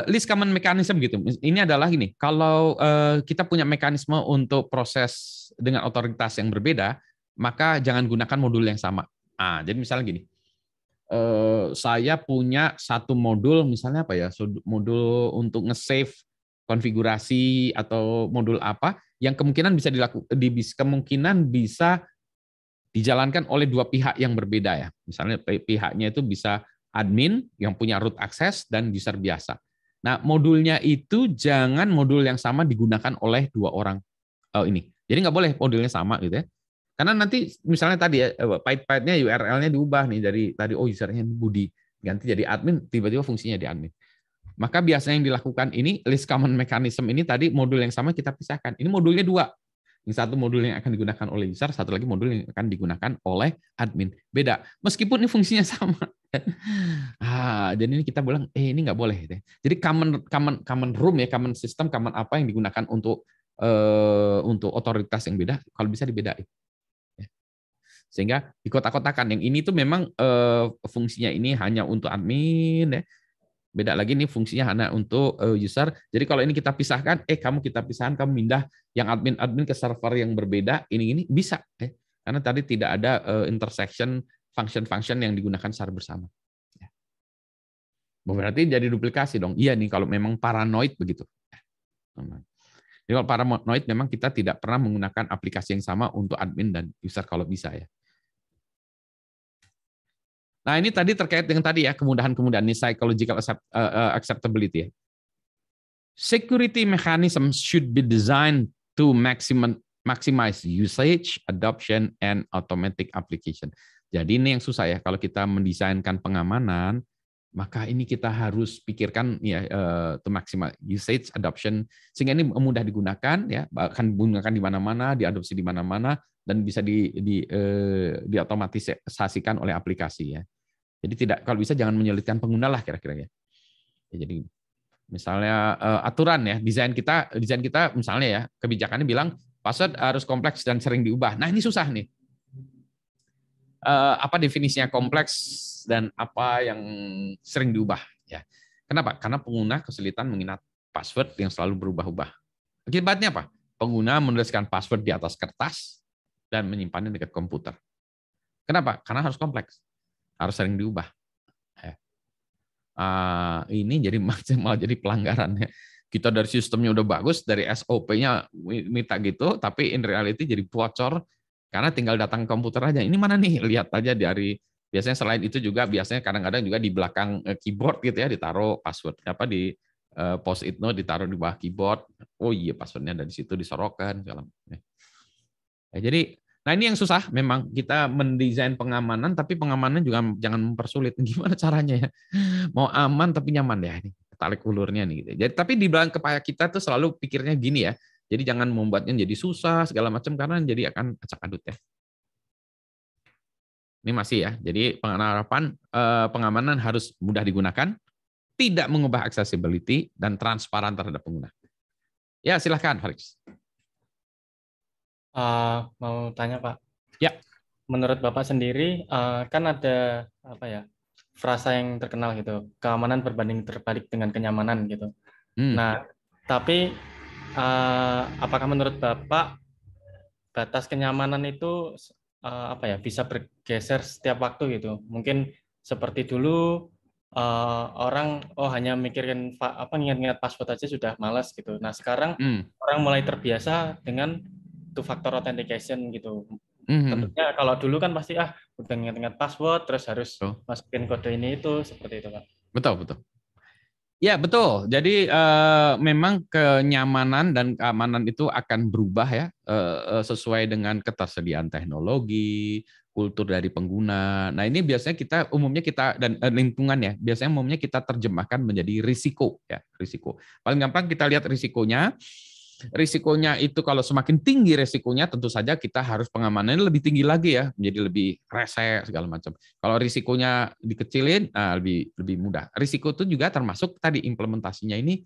Least common mechanism gitu. Ini adalah gini, kalau kita punya mekanisme untuk proses dengan otoritas yang berbeda, maka jangan gunakan modul yang sama. Jadi misalnya gini, saya punya satu modul, misalnya apa ya, modul untuk nge-save konfigurasi atau modul apa yang kemungkinan bisa dijalankan oleh dua pihak yang berbeda ya. Misalnya pihaknya itu bisa admin yang punya root access dan user biasa. Nah, modulnya itu jangan modul yang sama digunakan oleh dua orang ini. Jadi nggak boleh modulnya sama gitu ya. Karena nanti misalnya tadi ya pahit-pahitnya URL-nya diubah nih dari tadi usernya Budi ganti jadi admin, tiba-tiba fungsinya di admin. Maka biasanya yang dilakukan ini least common mechanism ini tadi modul yang sama kita pisahkan. Ini modulnya dua. Yang satu modul yang akan digunakan oleh user, satu lagi modul yang akan digunakan oleh admin. Beda, meskipun ini fungsinya sama. Jadi ini kita bilang, ini nggak boleh. Jadi common room ya, common system, common apa yang digunakan untuk otoritas yang beda, kalau bisa dibedain. Sehingga di kotak-kotakan yang ini tuh memang fungsinya ini hanya untuk admin ya. Beda lagi nih fungsinya hanya untuk user. Jadi kalau ini kita pisahkan, kita pisahkan, kamu pindah yang admin ke server yang berbeda, ini bisa. Karena tadi tidak ada intersection function-function yang digunakan secara bersama. Berarti jadi duplikasi dong. Iya nih kalau memang paranoid begitu. Jadi kalau paranoid memang kita tidak pernah menggunakan aplikasi yang sama untuk admin dan user kalau bisa ya. Nah, ini tadi terkait dengan tadi ya, kemudahan-kemudahan ini psychological acceptability ya. Security mechanism should be designed to maximize usage, adoption, and automatic application. Jadi ini yang susah ya, kalau kita mendesainkan pengamanan, maka ini kita harus pikirkan ya to maximize usage, adoption, sehingga ini mudah digunakan ya, akan digunakan di mana-mana, diadopsi di mana-mana, dan bisa diotomatisasikan oleh aplikasi ya. Jadi kalau bisa jangan menyulitkan pengguna lah kira-kira ya. Jadi misalnya aturan ya, desain kita misalnya ya, kebijakannya bilang password harus kompleks dan sering diubah. Nah, ini susah nih. Apa definisinya kompleks dan apa yang sering diubah ya. Kenapa? Karena pengguna kesulitan mengingat password yang selalu berubah-ubah. Akibatnya apa? Pengguna menuliskan password di atas kertas dan menyimpannya dekat komputer. Kenapa? Karena harus kompleks. Harus sering diubah. Ini jadi malah jadi pelanggaran. Kita dari sistemnya udah bagus, dari SOP-nya minta gitu, tapi in reality jadi bocor karena tinggal datang ke komputer aja. Ini mana nih? Lihat aja dari biasanya selain itu juga biasanya kadang-kadang juga di belakang keyboard gitu ya ditaruh password di post-it note ditaruh di bawah keyboard. Oh iya passwordnya ada di situ disorotkan segala. Jadi Nah, ini yang susah memang kita mendesain pengamanan, tapi pengamanan juga jangan mempersulit. Gimana caranya ya? Mau aman tapi nyaman ya ini tarik ulurnya nih gitu. Jadi tapi di belakang kepala kita tuh selalu pikirnya gini ya. Jadi jangan membuatnya jadi susah segala macam karena jadi akan acak adut ya. Ini masih ya. Jadi penerapan pengamanan harus mudah digunakan, tidak mengubah accessibility dan transparan terhadap pengguna. Ya, silahkan Faris. Mau tanya Pak, Ya. menurut Bapak sendiri kan ada apa ya frasa yang terkenal gitu, keamanan berbanding terbalik dengan kenyamanan gitu. Nah, tapi apakah menurut Bapak batas kenyamanan itu apa ya bisa bergeser setiap waktu gitu? Mungkin seperti dulu orang hanya mikirin ingat-ingat password aja sudah malas gitu. Nah, sekarang orang mulai terbiasa dengan two factor authentication gitu. Tentunya kalau dulu kan pasti udah ingat-ingat password terus harus masukin kode ini itu seperti itu Pak. Betul. Ya, betul. Jadi memang kenyamanan dan keamanan itu akan berubah ya sesuai dengan ketersediaan teknologi, kultur dari pengguna. Nah, ini biasanya umumnya kita dan lingkungan ya, biasanya umumnya kita terjemahkan menjadi risiko ya, risiko. Paling gampang kita lihat risikonya. Risikonya itu kalau semakin tinggi risikonya tentu saja kita harus pengamanannya lebih tinggi lagi ya, menjadi lebih rese segala macam. Kalau risikonya dikecilin, lebih mudah. Risiko itu juga termasuk tadi implementasinya ini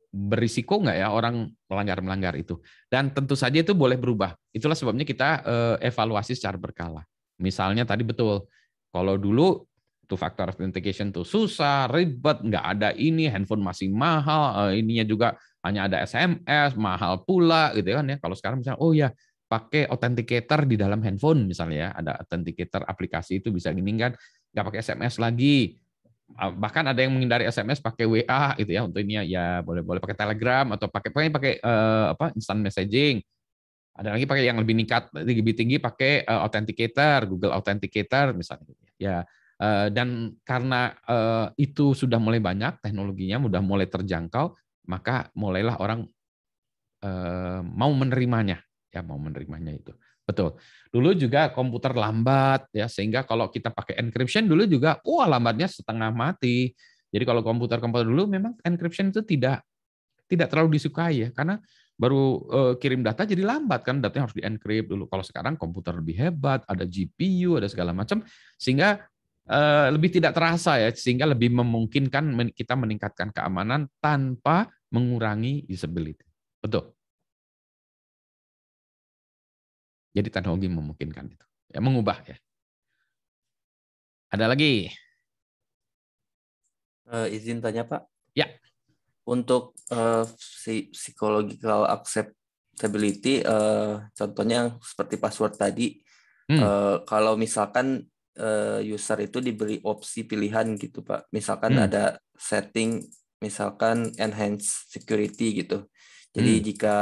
berisiko nggak ya orang melanggar itu. Dan tentu saja itu boleh berubah. Itulah sebabnya kita evaluasi secara berkala. Misalnya tadi betul, kalau dulu two factor authentication tuh susah, ribet, nggak ada ini, handphone masih mahal, ininya juga hanya ada SMS, mahal pula gitu kan ya. Kalau sekarang misalnya, oh ya pakai authenticator di dalam handphone misalnya ya, ada authenticator aplikasi itu bisa gini kan, nggak pakai SMS lagi. Bahkan ada yang menghindari SMS pakai WA gitu ya untuk ini ya boleh pakai Telegram atau pakai instant messaging. Ada lagi pakai yang lebih tinggi pakai authenticator, Google Authenticator misalnya. Ya, dan karena itu sudah mulai banyak teknologinya, sudah mulai terjangkau, maka mulailah orang mau menerimanya, ya mau menerimanya itu. Betul. Dulu juga komputer lambat ya, sehingga kalau kita pakai encryption dulu juga, lambatnya setengah mati. Jadi kalau komputer dulu memang encryption itu tidak terlalu disukai ya, karena baru kirim data jadi lambat kan, datanya harus di-encrypt dulu. Kalau sekarang komputer lebih hebat, ada GPU, ada segala macam, sehingga lebih tidak terasa ya, sehingga lebih memungkinkan kita meningkatkan keamanan tanpa mengurangi usability. Betul. Jadi teknologi memungkinkan itu. Ya, mengubah ya. Ada lagi? Izin tanya Pak. Ya. Untuk psychological acceptability, contohnya seperti password tadi, kalau misalkan user itu diberi opsi pilihan gitu Pak, misalkan ada setting, misalkan enhance security gitu. Jadi jika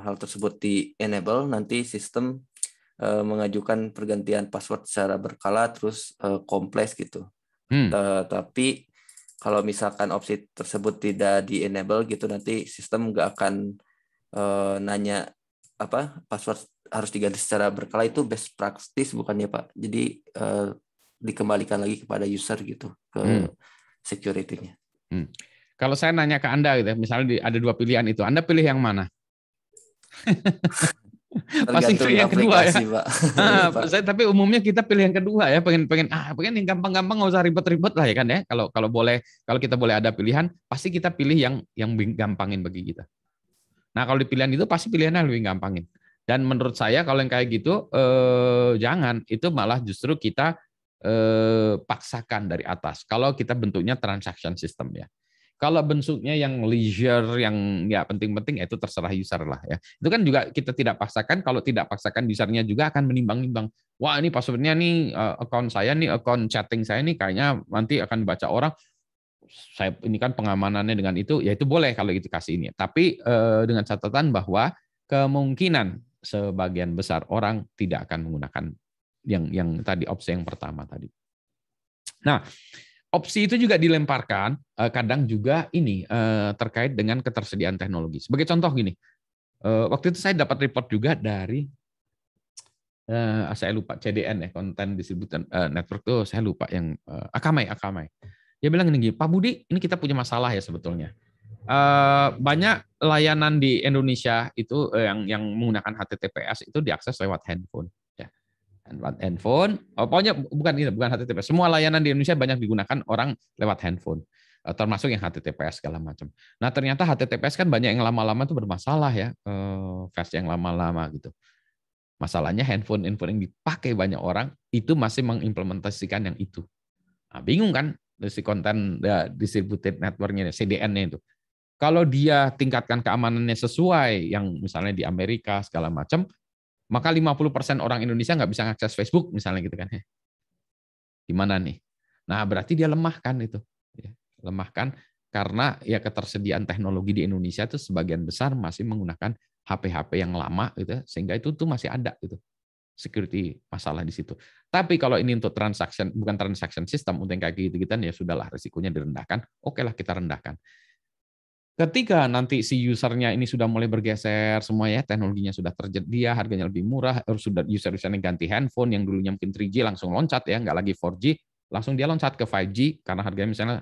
hal tersebut di-enable, nanti sistem mengajukan pergantian password secara berkala, terus kompleks gitu. Tapi kalau misalkan opsi tersebut tidak di-enable gitu, nanti sistem nggak akan nanya password harus diganti secara berkala. Itu best practice bukannya Pak? Jadi dikembalikan lagi kepada user gitu, ke security-nya. Kalau saya nanya ke Anda gitu, misalnya ada dua pilihan itu, Anda pilih yang mana? Pasti pilih yang kedua ya. Tapi umumnya kita pilih yang kedua ya, pengen yang gampang-gampang, nggak usah ribet-ribet lah ya kan ya. Kalau kita boleh ada pilihan, pasti kita pilih yang gampangin bagi kita. Nah kalau di pilihan itu pasti pilihannya lebih gampangin. Dan menurut saya kalau yang kayak gitu jangan, itu malah justru kita paksakan dari atas. Kalau kita bentuknya transaction system ya. Kalau bentuknya yang leisure, yang ya penting-penting, itu terserah user lah ya. Itu kan juga kita tidak paksakan. Kalau tidak paksakan, usernya juga akan menimbang-nimbang. Wah ini passwordnya nih, account saya nih, account chatting saya nih, kayaknya nanti akan dibaca orang. Saya ini kan pengamanannya dengan itu, ya itu boleh kalau itu kasih ini. Tapi dengan catatan bahwa kemungkinan sebagian besar orang tidak akan menggunakan yang tadi opsi yang pertama tadi. Nah. Opsi itu juga dilemparkan kadang juga ini terkait dengan ketersediaan teknologi. Sebagai contoh gini, waktu itu saya dapat report juga dari saya lupa CDN ya, Content Distributed Network tuh saya lupa yang Akamai. Dia bilang gini, Pak Budi, ini kita punya masalah ya sebetulnya. Banyak layanan di Indonesia itu yang menggunakan HTTPS itu diakses lewat handphone. Ya. Lewat handphone, pokoknya bukan HTTPS. Semua layanan di Indonesia banyak digunakan orang lewat handphone, termasuk yang HTTPS segala macam. Nah ternyata HTTPS kan banyak yang lama-lama itu bermasalah ya, versi yang lama-lama gitu. Masalahnya handphone yang dipakai banyak orang itu masih mengimplementasikan yang itu. Nah, bingung kan si konten distributed network-nya, CDN-nya itu. Kalau dia tingkatkan keamanannya sesuai yang misalnya di Amerika segala macam, maka 50% orang Indonesia nggak bisa akses Facebook misalnya gitu kan. Gimana nih? Nah, berarti dia lemahkan itu. Lemahkan karena ya ketersediaan teknologi di Indonesia itu sebagian besar masih menggunakan HP-HP yang lama gitu, sehingga itu tuh masih ada gitu security masalah di situ. Tapi kalau ini untuk bukan transaction system untuk yang kayak gitu-gitu ya sudahlah, risikonya direndahkan. Oke lah kita rendahkan. Ketika nanti si usernya ini sudah mulai bergeser semua ya, teknologinya sudah tersedia, harganya lebih murah, sudah user-usernya ganti handphone yang dulunya mungkin 3G langsung loncat ya, nggak lagi 4G, langsung dia loncat ke 5G karena harganya misalnya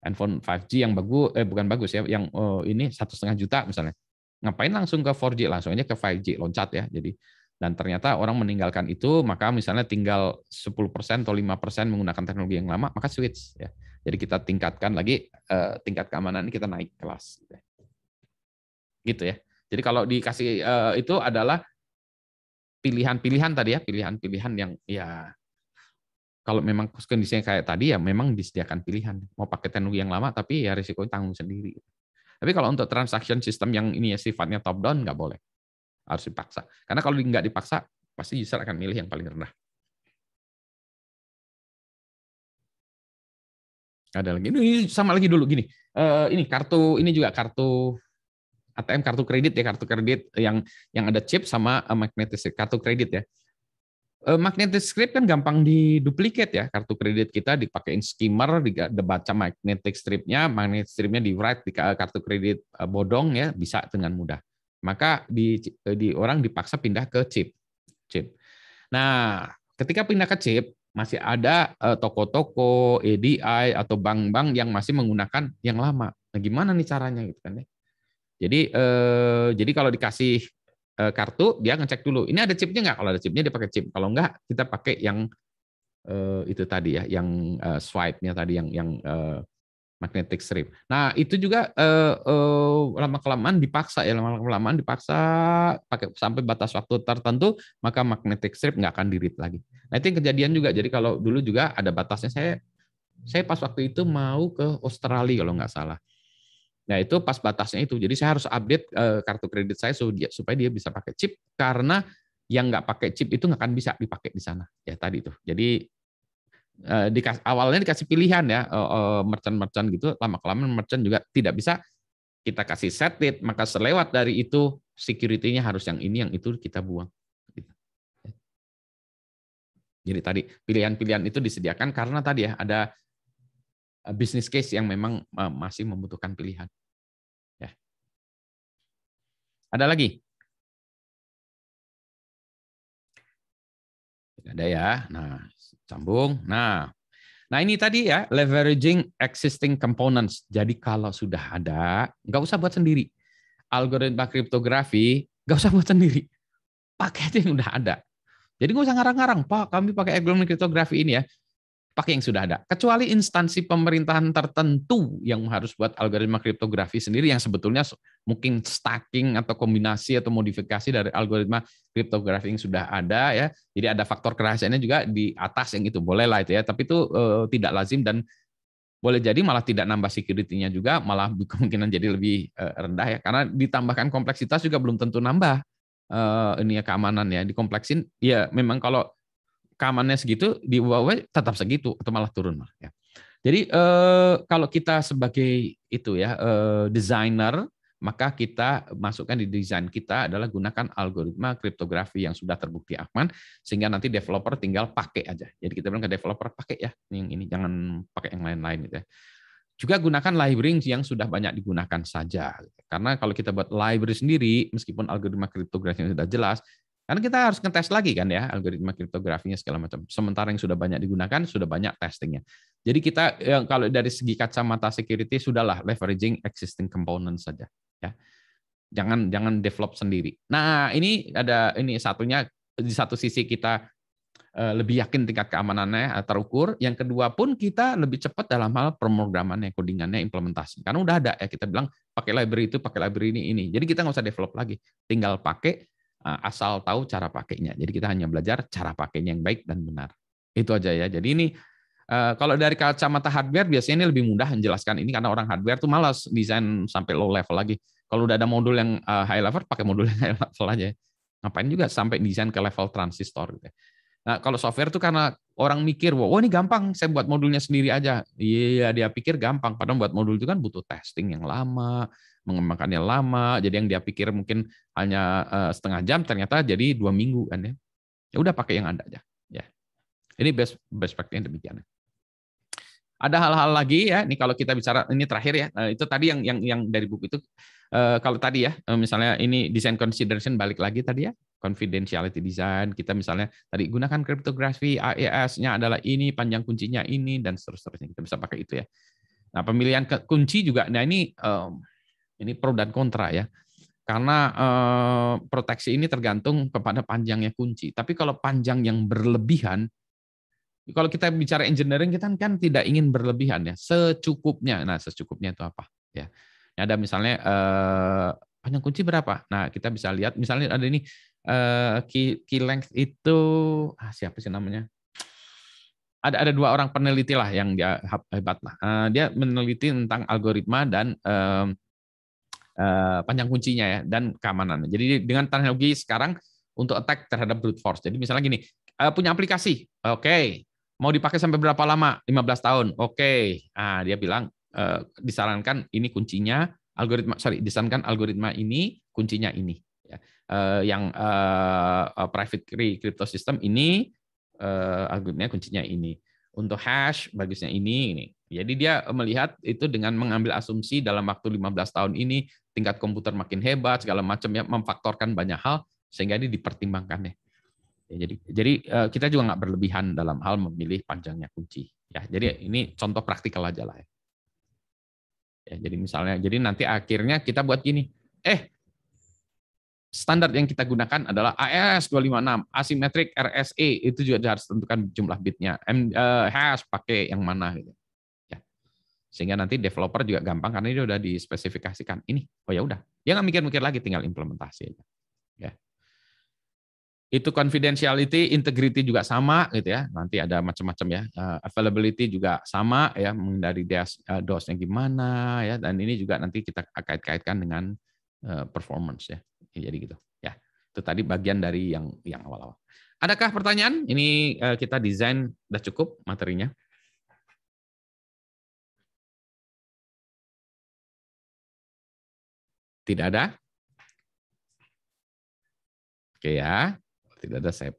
handphone 5G yang bukan bagus ya, yang ini 1,5 juta misalnya. Ngapain langsung ke 4G, langsung aja ke 5G loncat ya. Jadi dan ternyata orang meninggalkan itu, maka misalnya tinggal 10% atau 5% menggunakan teknologi yang lama, maka switch ya. Jadi kita tingkatkan lagi tingkat keamanan, kita naik kelas gitu ya. Jadi kalau dikasih itu adalah pilihan-pilihan tadi ya, pilihan-pilihan yang ya kalau memang kondisinya kayak tadi ya memang disediakan pilihan. Mau pakai teknologi yang lama tapi ya risikonya tanggung sendiri. Tapi kalau untuk transaction system yang ini ya sifatnya top down nggak boleh, harus dipaksa. Karena kalau nggak dipaksa pasti user akan milih yang paling rendah. Ada lagi, ini sama lagi dulu gini. Ini kartu, ini juga kartu ATM, kartu kredit ya, kartu kredit yang ada chip sama magnetic kartu kredit ya. Magnetic strip kan gampang diduplikat ya, kartu kredit kita dipakein skimmer, dibaca magnetic stripnya di write di kartu kredit bodong ya, bisa dengan mudah. Maka di orang dipaksa pindah ke chip. Nah, ketika pindah ke chip, masih ada toko-toko, EDI atau bank-bank yang masih menggunakan yang lama. Nah, gimana nih caranya gitu kan ya? Jadi kalau dikasih kartu, dia ngecek dulu, ini ada chipnya nggak? Kalau ada chipnya dia pakai chip. Kalau nggak, kita pakai yang itu tadi ya, yang swipe-nya tadi, yang magnetic strip. Nah itu juga lama-kelamaan dipaksa ya, lama-kelamaan dipaksa pakai sampai batas waktu tertentu, maka magnetic strip nggak akan di-read lagi. Nah itu yang kejadian juga. Jadi kalau dulu juga ada batasnya. Saya pas waktu itu mau ke Australia kalau nggak salah. Nah, itu pas batasnya itu. Jadi saya harus update kartu kredit saya supaya dia bisa pakai chip, karena yang nggak pakai chip itu nggak akan bisa dipakai di sana. Ya tadi itu. Jadi awalnya dikasih pilihan ya, merchant-merchant gitu, lama-kelamaan merchant juga tidak bisa kita kasih set it, maka selewat dari itu security-nya harus yang ini, yang itu kita buang. Jadi tadi pilihan-pilihan itu disediakan karena tadi ya ada business case yang memang masih membutuhkan pilihan. Ya. Ada lagi? Tidak ada ya. Nah, sambung. Nah ini tadi ya, leveraging existing components. Jadi kalau sudah ada, nggak usah buat sendiri. Algoritma kriptografi, nggak usah buat sendiri. Pakai aja yang udah ada. Jadi nggak usah ngarang-ngarang, Pak, kami pakai algoritma kriptografi ini ya. Pakai yang sudah ada. Kecuali instansi pemerintahan tertentu yang harus buat algoritma kriptografi sendiri yang sebetulnya mungkin stacking atau kombinasi atau modifikasi dari algoritma kriptografi yang sudah ada ya. Jadi ada faktor kerahasiaannya juga di atas yang itu, boleh lah itu ya. Tapi itu tidak lazim dan boleh jadi malah tidak nambah security-nya juga, malah kemungkinan jadi lebih rendah ya. Karena ditambahkan kompleksitas juga belum tentu nambah ini ya keamanan ya. Dikompleksin ya memang kalau keamanannya segitu, di Huawei tetap segitu atau malah turun ya. Jadi kalau kita sebagai itu ya desainer, maka kita masukkan di desain kita adalah gunakan algoritma kriptografi yang sudah terbukti aman, sehingga nanti developer tinggal pakai aja. Jadi kita bilang ke developer pakai ya yang ini, jangan pakai yang lain-lain gitu ya. Juga gunakan library yang sudah banyak digunakan saja. Karena kalau kita buat library sendiri, meskipun algoritma kriptografi yang sudah jelas, Karena kita harus ngetes lagi kan ya algoritma kriptografinya segala macam. Sementara yang sudah banyak digunakan, sudah banyak testingnya. Jadi kita kalau dari segi kacamata security sudahlah leveraging existing component saja ya. Jangan develop sendiri. Nah, ini satunya, di satu sisi kita lebih yakin tingkat keamanannya terukur. Yang kedua pun kita lebih cepat dalam hal pemrogramannya, codingannya, implementasi. Karena udah ada ya, kita bilang pakai library itu, pakai library ini. Jadi kita nggak usah develop lagi, tinggal pakai asal tahu cara pakainya. Jadi kita hanya belajar cara pakainya yang baik dan benar. Itu aja ya. Jadi ini kalau dari kacamata hardware biasanya ini lebih mudah menjelaskan ini karena orang hardware tuh malas desain sampai low level lagi. Kalau udah ada modul yang high level, pakai modul yang high level aja. Ngapain juga sampai desain ke level transistor gitu. Nah, kalau software tuh karena orang mikir, wah ini gampang, saya buat modulnya sendiri aja. Iya, dia pikir gampang. Padahal buat modul itu kan butuh testing yang lama, mengembangkannya lama. Jadi yang dia pikir mungkin hanya setengah jam, ternyata jadi 2 minggu kan ya. Ya udah pakai yang ada aja. Ya, ini best practice demikian. Ada hal-hal lagi ya. Ini kalau kita bicara ini terakhir ya. Itu tadi yang dari buku itu. Kalau tadi ya, misalnya ini design consideration balik lagi tadi ya. Confidentiality design, kita misalnya tadi gunakan kriptografi, AES-nya adalah ini, panjang kuncinya ini, dan seterusnya. Kita bisa pakai itu ya. Nah, pemilihan kunci juga, nah ini pro dan kontra ya. Karena proteksi ini tergantung kepada panjangnya kunci. Tapi kalau panjang yang berlebihan, kalau kita bicara engineering, kita kan tidak ingin berlebihan ya, secukupnya. Nah, secukupnya itu apa? Ya, ada misalnya panjang kunci berapa? Nah, kita bisa lihat, misalnya ada ini, key length itu siapa sih namanya? Ada 2 orang peneliti lah yang dia hebat lah. Dia meneliti tentang algoritma dan panjang kuncinya ya dan keamanan. Jadi dengan teknologi sekarang untuk attack terhadap brute force. Jadi misalnya gini, punya aplikasi, oke, mau dipakai sampai berapa lama? 15 tahun, oke. Nah, dia bilang disarankan ini kuncinya, disarankan algoritma ini kuncinya ini. Yang private key crypto system ini algoritmanya kuncinya ini. Untuk hash bagusnya ini. Jadi dia melihat itu dengan mengambil asumsi dalam waktu 15 tahun ini tingkat komputer makin hebat segala macam ya, memfaktorkan banyak hal sehingga ini dipertimbangkan ya. Jadi kita juga nggak berlebihan dalam hal memilih panjangnya kunci. Ya, jadi ini contoh praktikal aja lah ya. Jadi misalnya, jadi nanti akhirnya kita buat gini, standar yang kita gunakan adalah AES256, asymmetric RSA, itu juga harus tentukan jumlah bitnya. Hash pakai yang mana gitu. Ya. Sehingga nanti developer juga gampang karena ini udah dispesifikasikan. Ini, oh ya udah. Dia nggak mikir-mikir lagi, tinggal implementasi aja. Ya. Itu confidentiality, integrity juga sama gitu ya. Nanti ada macam-macam ya. Availability juga sama ya, menghindari DOS-nya gimana ya, dan ini juga nanti kita kait-kaitkan dengan performance ya. Jadi gitu ya. Itu tadi bagian dari yang awal-awal. Adakah pertanyaan? Ini kita desain udah cukup materinya. Tidak ada? Oke ya. Tidak ada, saya